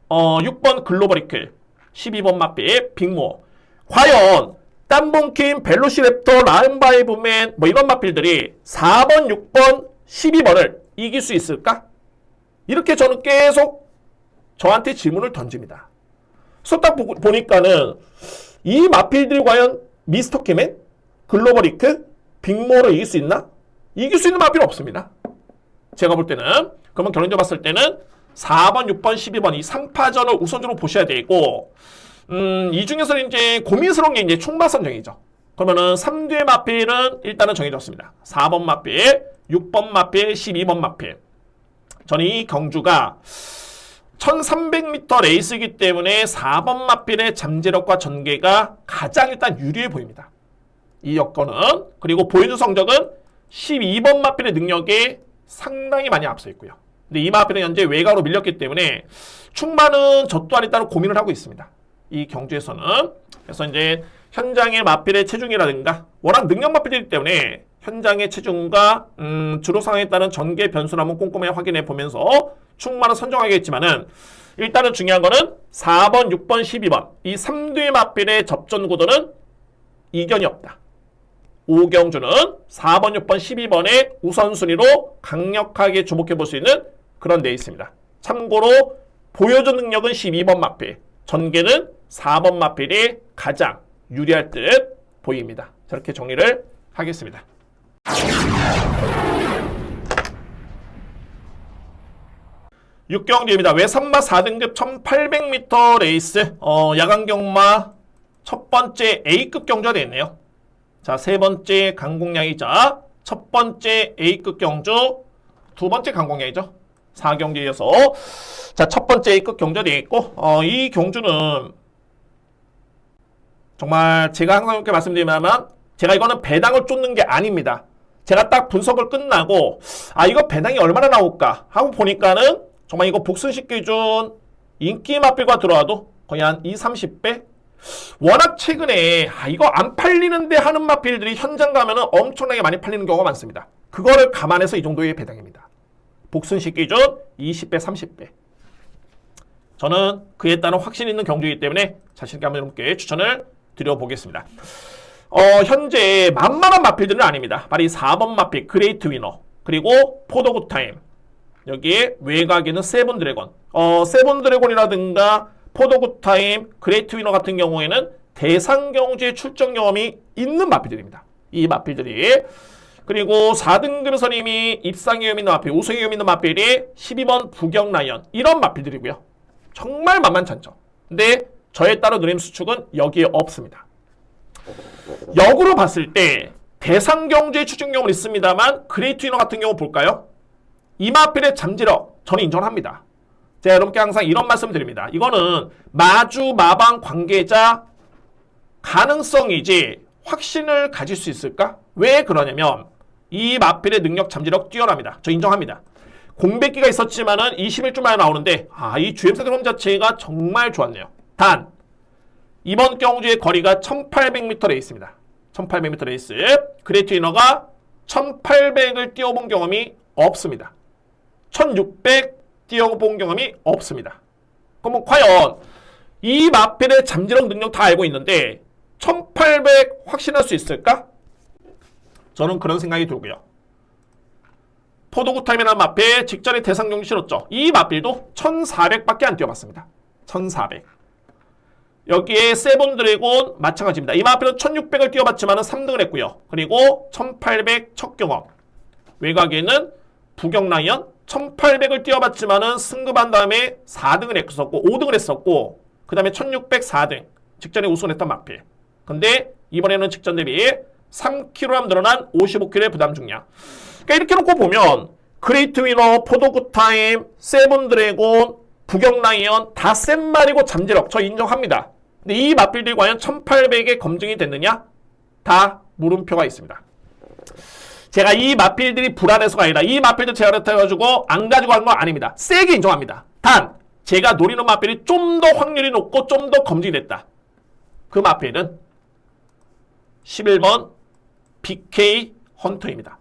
S1: 6번 글로벌이클 12번 마필 빅모어. 과연 땀봉케인, 벨로시랩터, 라운바이브맨 뭐 이런 마필들이 4번, 6번, 12번을 이길 수 있을까? 이렇게 저는 계속 저한테 질문을 던집니다. 그래서 딱 보니까는 이 마필들이 과연 미스터 키맨, 글로벌이크, 빅모어를 이길 수 있나? 이길 수 있는 마필은 없습니다. 제가 볼 때는 그러면 결론적으로 봤을 때는 4번, 6번, 12번 이 3파전을 우선적으로 보셔야 되고 이 중에서 이제 고민스러운 게 이제 총마 선정이죠. 그러면은 3뒤의 마필은 일단은 정해졌습니다. 4번 마필, 6번 마필, 12번 마필. 저는 이 경주가 1300m 레이스이기 때문에 4번 마필의 잠재력과 전개가 가장 일단 유리해 보입니다. 이 여건은. 그리고 보여준 성적은 12번 마필의 능력에 상당히 많이 앞서 있고요. 근데 이 마필은 현재 외곽으로 밀렸기 때문에 충만은 저 또한 일단은 고민을 하고 있습니다. 이 경주에서는. 그래서 이제 현장의 마필의 체중이라든가 워낙 능력 마필이기 때문에 현장의 체중과 주로 상황에 따른 전개 변수를 한번 꼼꼼히 확인해 보면서 충만을 선정하겠지만은 일단은 중요한 거는 4번, 6번, 12번 이 3뒤의 마필의 접전 구도는 이견이 없다. 5경주는 4번, 6번, 12번의 우선순위로 강력하게 주목해 볼 수 있는 그런 데 있습니다. 참고로 보여준 능력은 12번 마필, 전개는 4번 마필이 가장 유리할 듯 보입니다. 저렇게 정리를 하겠습니다. 6경주입니다. 외산마 4등급 1800m 레이스 야간 경마 첫 번째 A급 경주가 되겠네요. 자, 세 번째 강공량이자 첫 번째 A급 경주, 두 번째 강공량이죠. 4경주에 이어서 자, 첫 번째 A급 경주가 되겠고 이 경주는 정말 제가 항상 이렇게 말씀드리면 제가 이거는 배당을 쫓는 게 아닙니다. 제가 딱 분석을 끝나고 이거 배당이 얼마나 나올까 하고 보니까는 정말 이거 복순식 기준 인기 마필과 들어와도 거의 한 20-30배? 워낙 최근에 이거 안 팔리는데 하는 마필들이 현장 가면은 엄청나게 많이 팔리는 경우가 많습니다. 그거를 감안해서 이 정도의 배당입니다. 복순식 기준 20배, 30배. 저는 그에 따른 확신 있는 경주이기 때문에 자신있게 한번 여러분께 추천을 드려보겠습니다. 현재 만만한 마필들은 아닙니다. 바로 이 4번 마필 그레이트 위너 그리고 포도굿 타임, 여기에 외곽에는 세븐 드래곤, 세븐 드래곤이라든가 포도굿 타임, 그레이트 위너 같은 경우에는 대상 경주의 출전 경험이 있는 마필들입니다. 이 마필들이. 그리고 4등급에서 이미 입상의 의미 있는 마필, 우승의 의미 있는 마필이 12번 부경 라이언, 이런 마필들이고요. 정말 만만치 않죠. 근데 저에 따른 누림 수축은 여기에 없습니다. 역으로 봤을 때 대상 경주의 출전 경험은 있습니다만 그레이트 위너 같은 경우 볼까요? 이 마필의 잠재력 저는 인정합니다. 제가 여러분께 항상 이런 말씀 드립니다. 이거는 마주 마방 관계자 가능성이지 확신을 가질 수 있을까? 왜 그러냐면 이 마필의 능력 잠재력 뛰어납니다. 저 인정합니다. 공백기가 있었지만은 21주 만에 나오는데 이 GMC 드럼 자체가 정말 좋았네요. 단 이번 경주의 거리가 1800m 레이스입니다. 1800m 레이스. 그레이트 위너가 1800을 뛰어본 경험이 없습니다. 1600 뛰어본 경험이 없습니다. 그럼 과연 이 마필의 잠재력 능력 다 알고 있는데 1800 확신할 수 있을까? 저는 그런 생각이 들고요. 포도구 타임이라는 마필 직전에 대상 경기 치렀죠. 이 마필도 1400밖에 안 뛰어봤습니다. 1400. 여기에 세븐 드래곤 마찬가지입니다. 이 마필은 1600을 뛰어봤지만 3등을 했고요. 그리고 1800 첫 경험. 외곽에는 부경라이언 1800을 뛰어봤지만 승급한 다음에 4등을 했었고 5등을 했었고 그 다음에 1600 4등. 직전에 우승했던 마필. 근데 이번에는 직전 대비 3kg 늘어난 55kg의 부담 중량. 그러니까 이렇게 놓고 보면 그레이트 위너, 포도구 타임, 세븐 드래곤, 부경라이언 다 센 말이고 잠재력 저 인정합니다. 근데 이 마필들이 과연 1800에 검증이 됐느냐? 다 물음표가 있습니다. 제가 이 마필들이 불안해서가 아니라 이 마필들 제가 그렇다해가지고 안 가지고 간 건 아닙니다. 세게 인정합니다. 단 제가 노리는 마필이 좀 더 확률이 높고 좀 더 검증이 됐다. 그 마필은 11번 BK 헌터입니다.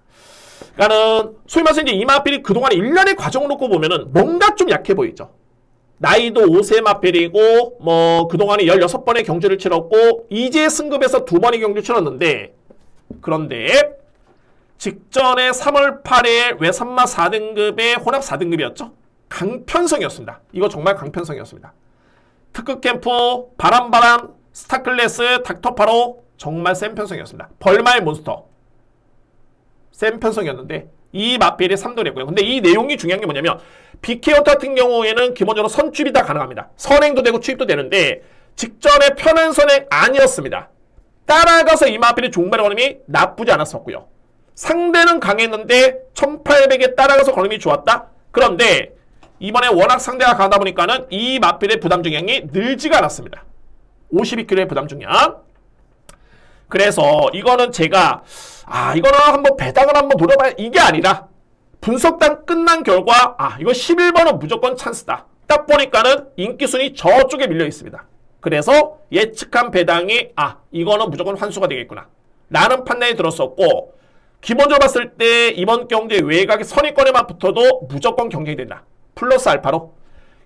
S1: 그러니까는 소위 말해서 이제 이 마필이 그동안 1년의 과정을 놓고 보면은 뭔가 좀 약해 보이죠. 나이도 5세 마필이고 뭐 그동안에 16번의 경주를 치렀고 이제 승급해서 2번의 경주를 치렀는데 그런데 직전에 3월 8일 외산마 4등급의 혼합 4등급이었죠. 강편성이었습니다. 이거 정말 강편성이었습니다. 특급 캠프, 바람바람, 스타클래스, 닥터파로 정말 센 편성이었습니다. 벌마의 몬스터 센 편성이었는데 이 마필이 3등을 했고요. 근데 이 내용이 중요한 게 뭐냐면 BK헌터 같은 경우에는 기본적으로 선취입이 다 가능합니다. 선행도 되고 취입도 되는데 직전에 편한 선행 아니었습니다. 따라가서 이 마필이 종말의 걸음이 나쁘지 않았었고요. 상대는 강했는데 1800에 따라가서 걸음이 좋았다? 그런데 이번에 워낙 상대가 강하다 보니까는 이 마필의 부담 중량이 늘지가 않았습니다. 52kg의 부담 중량. 그래서 이거는 제가 이거는 한번 배당을 한번 노려봐야 이게 아니라 분석단 끝난 결과 이거 11번은 무조건 찬스다. 딱 보니까는 인기순위 저쪽에 밀려 있습니다. 그래서 예측한 배당이 이거는 무조건 환수가 되겠구나 라는 판단이 들었었고 기본적으로 봤을 때 이번 경제 외곽의 선의권에만 붙어도 무조건 경쟁이 된다. 플러스 알파로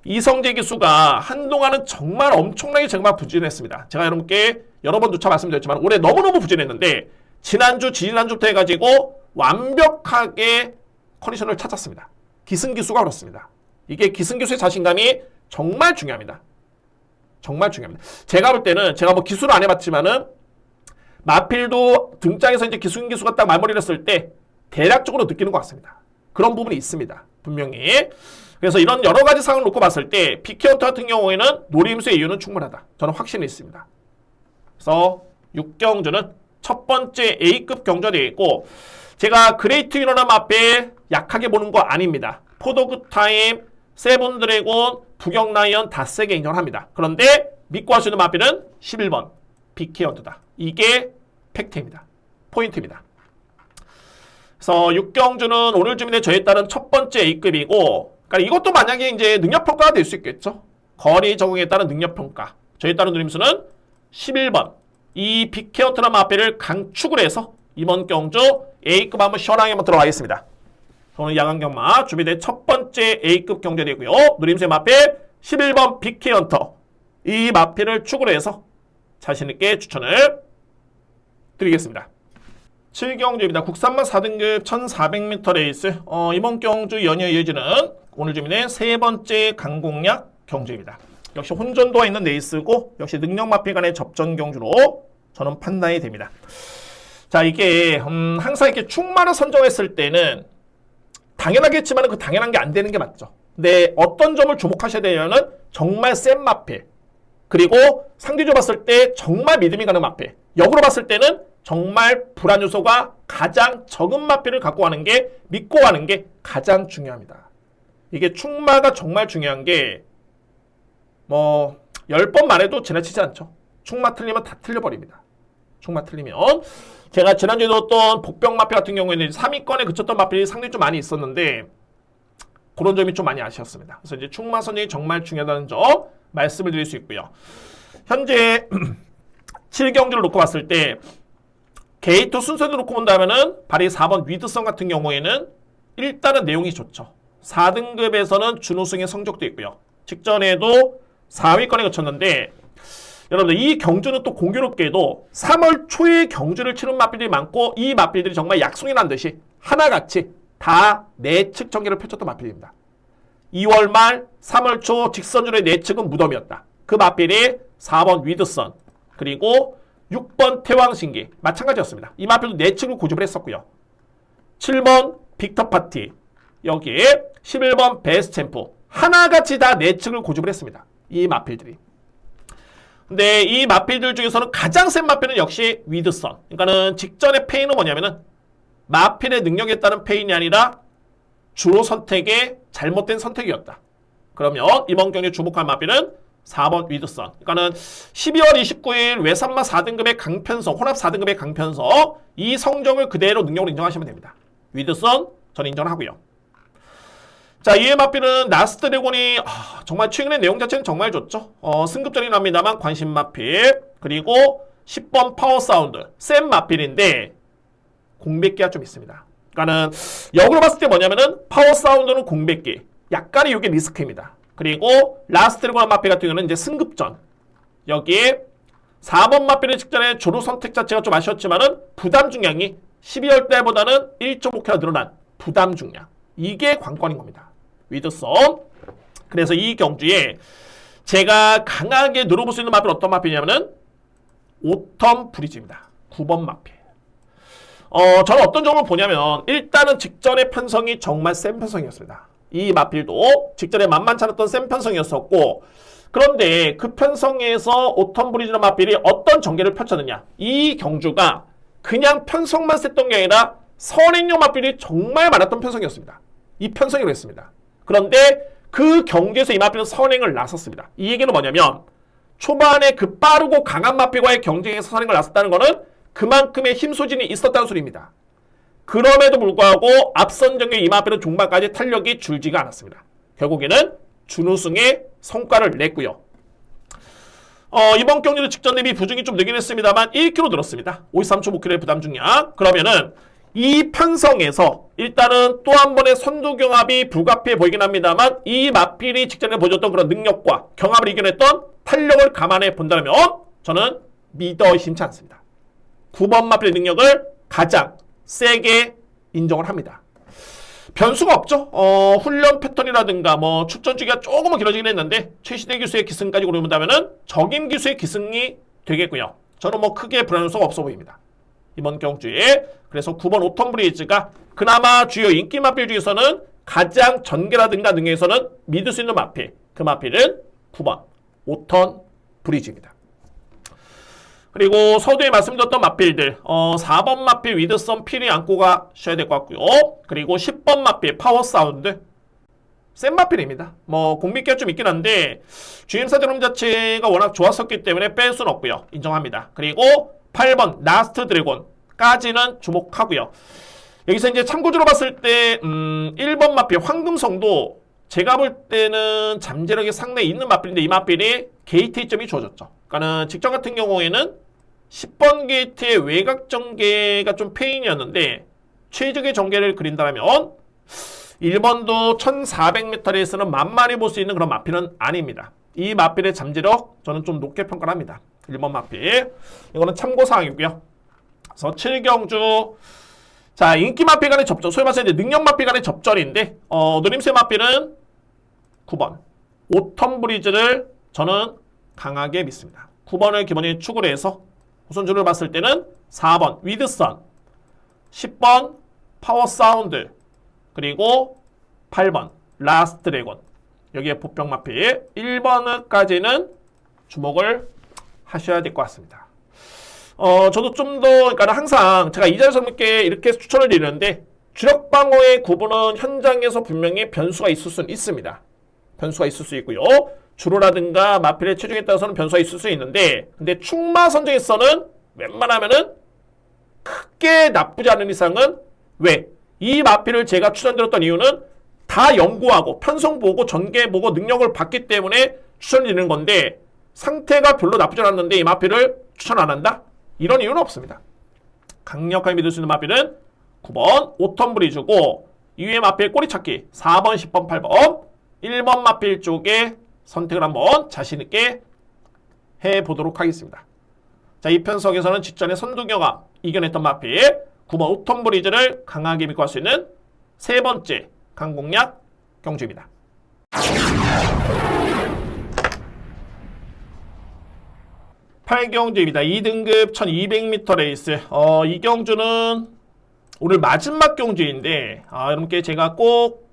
S1: 이성재 기수가 한동안은 정말 엄청나게 정말 부진했습니다. 제가 여러분께 여러 번 누차 말씀드렸지만 올해 너무너무 부진했는데 지난주, 지난주부터 해가지고 완벽하게 컨디션을 찾았습니다. 기승기수가 그렇습니다. 이게 기승기수의 자신감이 정말 중요합니다. 정말 중요합니다. 제가 볼 때는 제가 뭐 기수를 안 해봤지만은 마필도 등장해서 이제 기승기수가 딱 말머리를 했을 때 대략적으로 느끼는 것 같습니다. 그런 부분이 있습니다. 분명히. 그래서 이런 여러 가지 상황을 놓고 봤을 때 BK헌터 같은 경우에는 노림수의 이유는 충분하다. 저는 확신이 있습니다. 그래서 6경주는 첫 번째 A급 경주가 되겠고 제가 그레이트 위너나 마필 약하게 보는 거 아닙니다. 포도그 타임, 세븐 드래곤, 부경라이언 다 세게 인정을 합니다. 그런데 믿고 하시는 마필은 11번 BK헌터다. 이게 팩트입니다. 포인트입니다. 그래서 6경주는 오늘 주민의 저에 따른 첫 번째 A급이고 그러니까 이것도 만약에 이제 능력평가가 될 수 있겠죠. 거리 적응에 따른 능력평가. 저에 따른 누림수는 11번. 이 BK헌터나 마필을 강축을 해서 이번 경주 A급 한번 시원하게 한번 들어가겠습니다. 오늘 야간경마 준비된 첫 번째 A급 경제 되고요. 누림수의 마필 11번 BK헌터. 이 마필을 축으로 해서 자신있게 추천을 드리겠습니다. 7경주입니다. 국산마 4등급 1400m 레이스. 이번 경주 연이어 이어지는 오늘 준비된 세 번째 강공략 경주입니다. 역시 혼전도가 있는 레이스고 역시 능력마필 간의 접전 경주로 저는 판단이 됩니다. 자, 이게 항상 이렇게 충마를 선정했을 때는 당연하겠지만 그 당연한 게 안 되는 게 맞죠. 근데 어떤 점을 주목하셔야 되냐면 정말 센 마필 그리고 상대적으로 봤을 때 정말 믿음이 가는 마필 역으로 봤을 때는 정말 불안 요소가 가장 적은 마필을 갖고 가는 게 믿고 가는 게 가장 중요합니다. 이게 충마가 정말 중요한 게 뭐 10번만 해도 지나치지 않죠. 축마 틀리면 다 틀려버립니다. 축마 틀리면. 제가 지난주에 넣었던 복병 마필 같은 경우에는 3위권에 그쳤던 마필이 상당히 좀 많이 있었는데 그런 점이 좀 많이 아쉬웠습니다. 그래서 이제 축마 선정이 정말 중요하다는 점 말씀을 드릴 수 있고요. 현재 7경주를 놓고 봤을 때 게이트 순서대로 놓고 본다면은 발이 4번 위드성 같은 경우에는 일단은 내용이 좋죠. 4등급에서는 준우승의 성적도 있고요. 직전에도 4위권에 그쳤는데 여러분들 이 경주는 또 공교롭게도 3월 초에 경주를 치른 마필들이 많고 이 마필들이 정말 약속이란 듯이 하나같이 다 내측 전개를 펼쳤던 마필입니다. 2월 말 3월 초 직선주의 내측은 무덤이었다. 그 마필이 4번 위드선 그리고 6번 태왕신기 마찬가지였습니다. 이 마필도 내측을 고집을 했었고요. 7번 빅터파티 여기에 11번 베스챔프 하나같이 다 내측을 고집을 했습니다. 이 마필들이. 근데 이 마필들 중에서는 가장 센 마필은 역시 위드선. 그러니까는 직전의 페인은 뭐냐면은 마필의 능력에 따른 페인이 아니라 주로 선택의 잘못된 선택이었다. 그러면 이번 경기에 주목할 마필은 4번 위드선. 그러니까는 12월 29일 외산마 4등급의 강편성, 혼합 4등급의 강편성 이 성적을 그대로 능력으로 인정하시면 됩니다. 위드선 저는 인정을 하고요. 자, 이에 마필은 나스트 드래곤이 정말 최근의 내용 자체는 정말 좋죠. 승급전이긴 합니다만 관심 마필 그리고 10번 파워 사운드 센 마필인데 공백기가 좀 있습니다. 그러니까는 역으로 봤을 때 뭐냐면은 파워 사운드는 공백기 약간의 이게 리스크입니다. 그리고 라스트 드래곤 마필 같은 경우는 이제 승급전 여기에 4번 마필의 직전에 조루 선택 자체가 좀 아쉬웠지만은 부담 중량이 12월 달보다는 1.5kg 늘어난 부담 중량 이게 관건인 겁니다. 위드선. 그래서 이 경주에 제가 강하게 누려볼 수 있는 마필 어떤 마필이냐면은 오텀 브리즈입니다. 9번 마필. 저는 어떤 점을 보냐면 일단은 직전의 편성이 정말 센 편성이었습니다. 이 마필도 직전에 만만치 않았던 센 편성이었었고 그런데 그 편성에서 오텀 브리즈라는 마필이 어떤 전개를 펼쳤느냐 이 경주가 그냥 편성만 셌던 게 아니라 선행용 마필이 정말 많았던 편성이었습니다. 이 편성이 그랬습니다. 그런데 그 경기에서 이 마필은 선행을 나섰습니다. 이 얘기는 뭐냐면 초반에 그 빠르고 강한 마필과의 경쟁에서 선행을 나섰다는 것은 그만큼의 힘 소진이 있었다는 소리입니다. 그럼에도 불구하고 앞선 경기 이 마필은 중반까지 탄력이 줄지가 않았습니다. 결국에는 준우승의 성과를 냈고요. 이번 경기도 직전 대비 부중이 좀 늘긴 했습니다만 1kg 늘었습니다. 53.5kg의 부담 중량. 그러면은 이 편성에서 일단은 또 한 번의 선두 경합이 불가피해 보이긴 합니다만 이 마필이 직전에 보여줬던 그런 능력과 경합을 이겨냈던 탄력을 감안해 본다면 저는 믿어 의심치 않습니다. 9번 마필의 능력을 가장 세게 인정을 합니다. 변수가 없죠. 훈련 패턴이라든가 뭐 출전 주기가 조금은 길어지긴 했는데 최시대 기수의 기승까지 고려한다면은 적임 기수의 기승이 되겠고요. 저는 뭐 크게 불안할 수가 없어 보입니다. 이번 경주에 그래서 9번 오턴 브리즈가 그나마 주요 인기 마필 중에서는 가장 전개라든가 능력에서는 믿을 수 있는 마필 그 마필은 9번 오턴 브리즈입니다. 그리고 서두에 말씀드렸던 마필들 4번 마필 위드선 필히 안고 가셔야 될 것 같고요. 그리고 10번 마필 파워 사운드 센 마필입니다. 뭐 공백기가 좀 있긴 한데 GM사 드럼 자체가 워낙 좋았었기 때문에 뺄 수는 없고요. 인정합니다. 그리고 8번 라스트 드래곤까지는 주목하고요. 여기서 이제 참고적으로 봤을 때 1번 마필 황금성도 제가 볼 때는 잠재력이 상당히 있는 마필인데 이 마필이 게이트 이점이 주어졌죠. 그러니까는 직전 같은 경우에는 10번 게이트의 외곽 전개가 좀 페인이었는데 최적의 전개를 그린다면 1번도 1400m에서는 만만히 볼 수 있는 그런 마필은 아닙니다. 이 마필의 잠재력 저는 좀 높게 평가를 합니다. 1번 마필 이거는 참고사항이고요. 그래서 7경주 자 인기 마필 간의 접전 소위 말해서 이제 능력 마필 간의 접전인데 누림새 마필은 9번 오텀 브리즈를 저는 강하게 믿습니다. 9번을 기본에 축으로 해서 우선주를 봤을 때는 4번 위드선 10번 파워 사운드 그리고 8번 라스트 드래곤 여기에 보병 마필 1번까지는 주목을 하셔야 될 것 같습니다. 저도 좀 더 그러니까 항상 제가 이 자리에서 이렇게 추천을 드리는데 주력 방어의 구분은 현장에서 분명히 변수가 있을 수는 있습니다. 변수가 있을 수 있고요. 주로라든가 마필의 체중에 따라서는 변수가 있을 수 있는데 근데 충마 선정에서는 웬만하면은 크게 나쁘지 않은 이상은 왜? 이 마필을 제가 추천드렸던 이유는 다 연구하고 편성 보고 전개 보고 능력을 봤기 때문에 추천드리는 건데 상태가 별로 나쁘지 않았는데 이 마필을 추천 안 한다? 이런 이유는 없습니다. 강력하게 믿을 수 있는 마필은 9번 오텀브리즈고 이후의 마필 꼬리찾기 4번, 10번, 8번 1번 마필 쪽에 선택을 한번 자신있게 해보도록 하겠습니다. 자, 이 편성에서는 직전에 선두경합 이겨냈던 마필 9번 오텀브리즈를 강하게 믿고 할 수 있는 세 번째 강공략 경주입니다. 8경주입니다. 2등급 1200m 레이스. 이 경주는 오늘 마지막 경주인데 여러분께 제가 꼭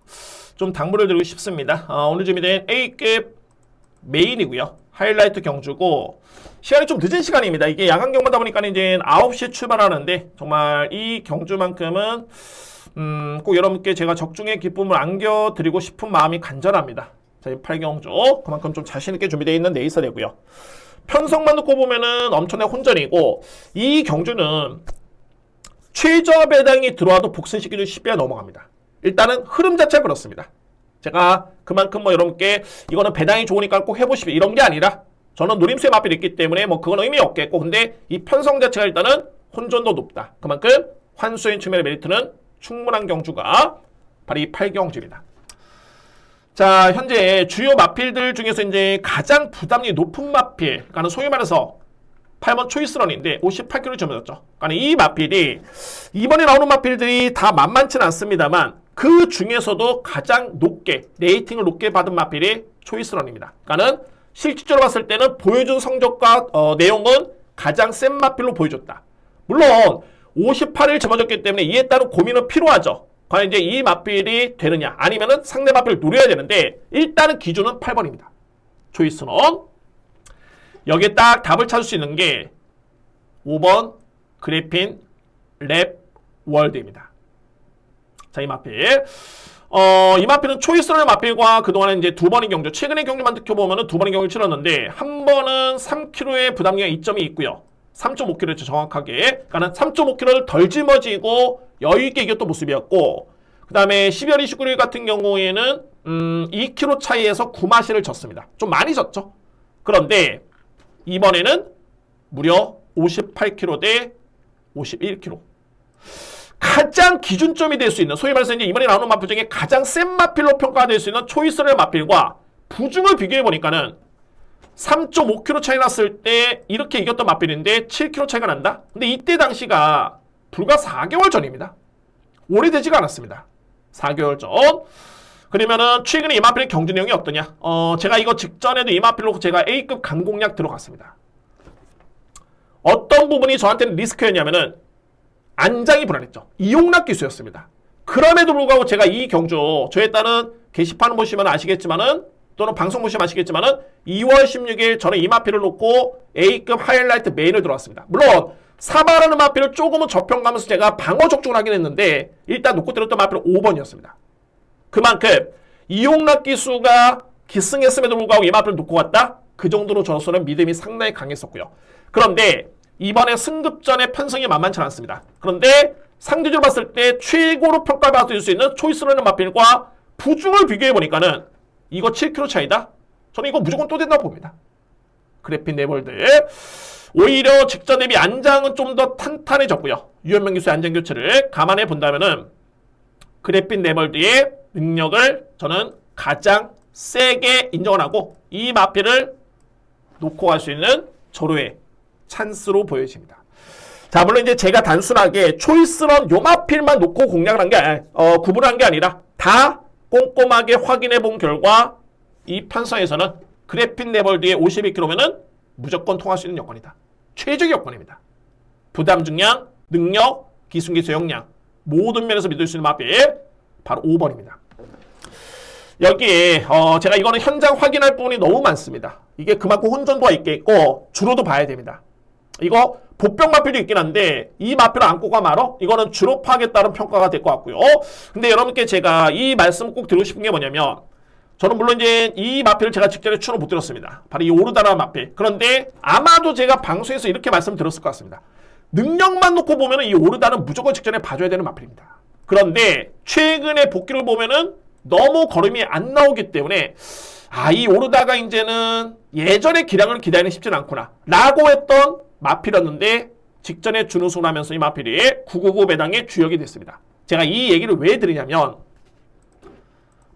S1: 좀 당부를 드리고 싶습니다. 오늘 준비된 A급 메인이고요. 하이라이트 경주고 시간이 좀 늦은 시간입니다. 이게 야간 경마다 보니까 이제 9시에 출발하는데 정말 이 경주만큼은 꼭 여러분께 제가 적중의 기쁨을 안겨드리고 싶은 마음이 간절합니다. 자, 이 8경주 그만큼 좀 자신있게 준비되어 있는 레이서 되고요. 편성만 놓고 보면은 엄청난 혼전이고 이 경주는 최저 배당이 들어와도 복선시키기 쉽게 넘어갑니다. 일단은 흐름 자체가 그렇습니다. 제가 그만큼 여러분께 이거는 배당이 좋으니까 꼭 해보시오 이런 게 아니라 저는 노림수의 마필이 있기 때문에 그건 의미 없겠고 근데 이 편성 자체가 일단은 혼전도 높다. 그만큼 환수인 측면의 메리트는 충분한 경주가 바로 이 8경주입니다. 자, 현재 주요 마필들 중에서 이제 가장 부담이 높은 마필, 그러니까 소위 말해서 8번 초이스런인데 58kg 점유였죠. 그러니까 이 마필이 이번에 나오는 마필들이 다 만만치는 않습니다만 그 중에서도 가장 높게 레이팅을 높게 받은 마필이 초이스런입니다. 그러니까는 실질적으로 봤을 때는 보여준 성적과 내용은 가장 센 마필로 보여줬다. 물론 58을 집어줬기 때문에 이에 따른 고민은 필요하죠. 과연 이제 이 마필이 되느냐 아니면은 상대 마필을 노려야 되는데 일단은 기준은 8번입니다. 초이스런. 여기에 딱 답을 찾을 수 있는 게 5번 그래핀 랩 월드입니다. 자, 이 마필. 이 마필은 초이스런 마필과 그동안에 이제 두 번의 경주, 최근의 경주만 지켜보면은 두 번의 경주를 치렀는데 한 번은 3kg의 부담량 이점이 있고요. 3.5kg였죠, 정확하게. 그러니까 3.5kg를 덜 짊어지고 여유있게 이겼던 모습이었고, 그 다음에 12월 29일 같은 경우에는 2kg 차이에서 구마시를 졌습니다. 좀 많이 졌죠. 그런데 이번에는 무려 58kg 대 51kg. 가장 기준점이 될 수 있는, 소위 말해서 이제 이번에 나오는 마필 중에 가장 센 마필로 평가가 될 수 있는 초이스럴 마필과 부중을 비교해 보니까는 3.5kg 차이 났을 때 이렇게 이겼던 마필인데 7kg 차이가 난다? 근데 이때 당시가 불과 4개월 전입니다. 오래되지가 않았습니다. 4개월 전. 그러면은 최근에 이 마필의 경주 내용이 어떠냐? 제가 이거 직전에도 이 마필로 제가 A급 강공략 들어갔습니다. 어떤 부분이 저한테는 리스크였냐면은 안장이 불안했죠. 이용락 기수였습니다. 그럼에도 불구하고 제가 이 경주, 저에 따른 게시판 보시면 아시겠지만은 또는 방송 보시면 아시겠지만은 2월 16일 저는 이 마필을 놓고 A급 하이라이트 메인을 들어왔습니다. 물론 사바라는 마필을 조금은 저평가하면서 제가 방어 적중을 하긴 했는데 일단 놓고 때렸던 마필은 5번이었습니다. 그만큼 이용락 기수가 기승했음에도 불구하고 이 마필을 놓고 갔다? 그 정도로 저로서는 믿음이 상당히 강했었고요. 그런데 이번에 승급전의 편성이 만만치 않습니다. 그런데 상대적으로 봤을 때 최고로 평가받을 수 있는 초이스라는 마필과 부중을 비교해보니까는 이거 7kg 차이다? 저는 이거 무조건 또 된다고 봅니다. 그래핀 네벌드. 오히려 직전 대비 안장은 좀 더 탄탄해졌고요. 유현명 기수의 안장 교체를 감안해 본다면은 그래핀 네벌드의 능력을 저는 가장 세게 인정을 하고 이 마필을 놓고 갈 수 있는 절호의 찬스로 보여집니다. 자, 물론 이제 제가 단순하게 초이스런 요 마필만 놓고 공략을 한 게 구분한 게 아니라 다 꼼꼼하게 확인해 본 결과 이 편성에서는 그래핀 네벌드의 52kg면은 무조건 통할 수 있는 여건이다. 최적의 여건입니다. 부담 중량, 능력, 기술기수 역량 모든 면에서 믿을 수 있는 마필 바로 5번입니다. 여기에 제가 이거는 현장 확인할 부분이 너무 많습니다. 이게 그만큼 혼전도가 있겠고 주로도 봐야 됩니다. 이거 보병 마필도 있긴 한데 이 마필을 안고 가 말어? 이거는 주로 파악에 따른 평가가 될 것 같고요. 근데 여러분께 제가 이 말씀을 꼭 드리고 싶은 게 뭐냐면 저는 물론 이제 이 마필을 제가 직전에 추로 못 들었습니다. 바로 이 오르다라는 마필. 그런데 아마도 제가 방송에서 이렇게 말씀드렸을 것 같습니다. 능력만 놓고 보면은 이 오르다는 무조건 직전에 봐줘야 되는 마필입니다. 그런데 최근에 복귀를 보면은 너무 걸음이 안 나오기 때문에 이 오르다가 이제는 예전의 기량을 기다리는 쉽진 않구나 라고 했던 마필이었는데 직전에 준우승을 하면서 이 마필이 999 배당의 주역이 됐습니다. 제가 이 얘기를 왜 드리냐면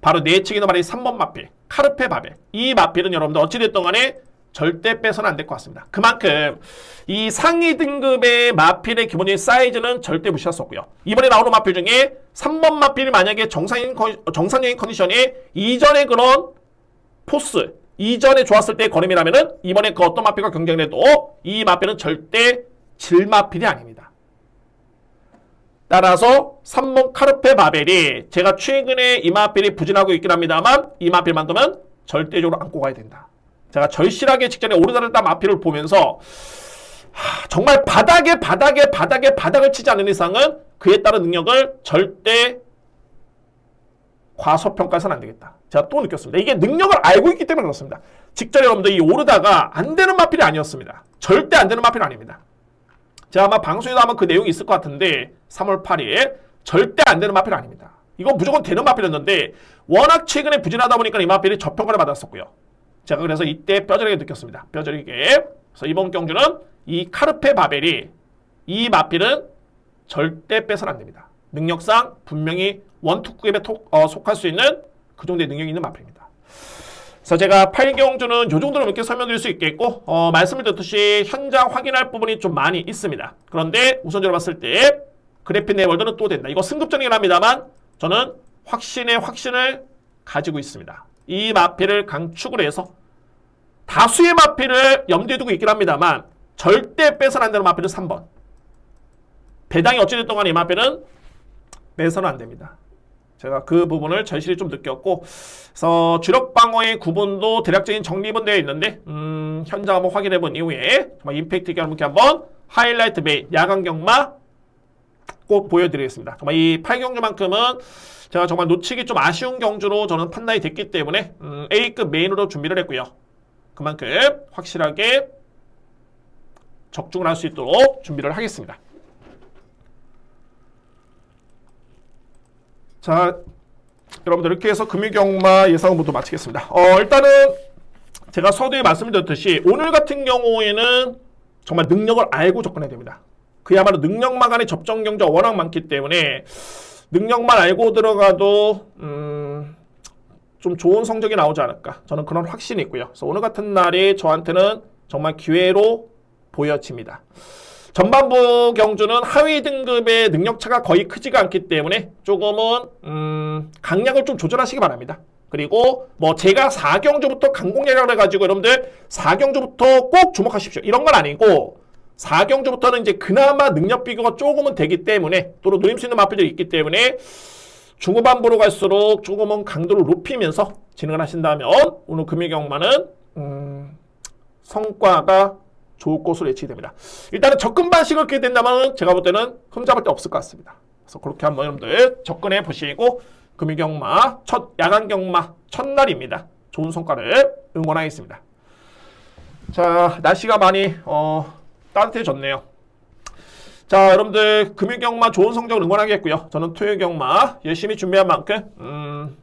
S1: 바로 내측에도 말이 3번 마필 카르페 바벨. 이 마필은 여러분들 어찌됐든 간에 절대 빼서는 안 될 것 같습니다. 그만큼 이 상위 등급의 마필의 기본적인 사이즈는 절대 무시할 수 없고요. 이번에 나오는 마필 중에 3번 마필이 만약에 정상적인 컨디션에 이전에 그런 포스, 이전에 좋았을 때의 걸음이라면은 이번에 그 어떤 마필과 경쟁을 해도 이 마필은 절대 질 마필이 아닙니다. 따라서 3번 카르페 바벨이 제가 최근에 이 마필이 부진하고 있긴 합니다만 이 마필만큼은 절대적으로 안고 가야 된다. 제가 절실하게 직전에 오르다를 딴 마필을 보면서 정말 바닥을 치지 않는 이상은 그에 따른 능력을 절대 과소평가해서는 안 되겠다. 제가 또 느꼈습니다. 이게 능력을 알고 있기 때문에 그렇습니다. 직전에 여러분들 이 오르다가 안 되는 마필이 아니었습니다. 절대 안 되는 마필 아닙니다. 제가 아마 방송에도 아마 그 내용이 있을 것 같은데 3월 8일 절대 안 되는 마필 아닙니다. 이거 무조건 되는 마필이었는데 워낙 최근에 부진하다 보니까 이 마필이 저평가를 받았었고요. 제가 그래서 이때 뼈저리게 느꼈습니다. 뼈저리게. 그래서 이번 경주는 이 카르페 바벨이 이 마필은 절대 빼서는 안 됩니다. 능력상 분명히 원투급에 속할 수 있는 그 정도의 능력이 있는 마필입니다. 그래서 제가 8경주는 이 정도로 이렇게 설명드릴 수 있겠고 말씀을 드렸듯이 현장 확인할 부분이 좀 많이 있습니다. 그런데 우선적으로 봤을 때 그래핀 네이월드는 또 된다. 이거 승급전이긴 합니다만 저는 확신을 가지고 있습니다. 이 마필을 강축을 해서 다수의 마필을 염두에 두고 있긴 합니다만 절대 빼서는 안 되는 마필은 3번. 배당이 어찌됐든 간에 이 마필은 빼서는 안 됩니다. 제가 그 부분을 절실히 좀 느꼈고 그래서 주력 방어의 구분도 대략적인 정립은 되어 있는데 현장 한번 확인해 본 이후에 정말 임팩트 있게 여러분께 한번 하이라이트 베이 야간 경마 꼭 보여드리겠습니다. 정말 이 8경주만큼은 제가 정말 놓치기 좀 아쉬운 경주로 저는 판단이 됐기 때문에 A급 메인으로 준비를 했고요. 그만큼 확실하게 적중을 할 수 있도록 준비를 하겠습니다. 자, 여러분들 이렇게 해서 금융경마 예상을 모두 마치겠습니다. 일단은 제가 서두에 말씀드렸듯이 오늘 같은 경우에는 정말 능력을 알고 접근해야 됩니다. 그야말로 능력만 간의 접전 경주가 워낙 많기 때문에 능력만 알고 들어가도 좀 좋은 성적이 나오지 않을까 저는 그런 확신이 있고요. 그래서 오늘 같은 날이 저한테는 정말 기회로 보여집니다. 전반부 경주는 하위 등급의 능력차가 거의 크지가 않기 때문에 조금은 강약을 좀 조절하시기 바랍니다. 그리고 뭐 제가 4경주부터 강공략을 해가지고 여러분들 4경주부터 꼭 주목하십시오. 이런 건 아니고 4경주부터는 이제 그나마 능력 비교가 조금은 되기 때문에 또 노릴 수 있는 마필들이 있기 때문에 중후반부로 갈수록 조금은 강도를 높이면서 진행을 하신다면 오늘 금융경마는 성과가 좋을 것으로 예측이 됩니다. 일단은 접근 방식을 그렇게 된다면 제가 볼 때는 흠잡을 데 없을 것 같습니다. 그래서 그렇게 한번 여러분들 접근해 보시고 금융경마 첫 야간경마 첫날입니다. 좋은 성과를 응원하겠습니다. 자, 날씨가 많이 따뜻해졌네요. 자, 여러분들 금융경마 좋은 성적을 응원하겠고요. 저는 토요경마 열심히 준비한 만큼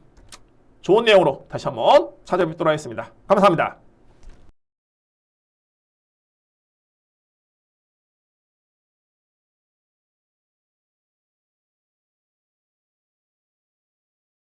S1: 좋은 내용으로 다시 한번 찾아뵙도록 하겠습니다. 감사합니다.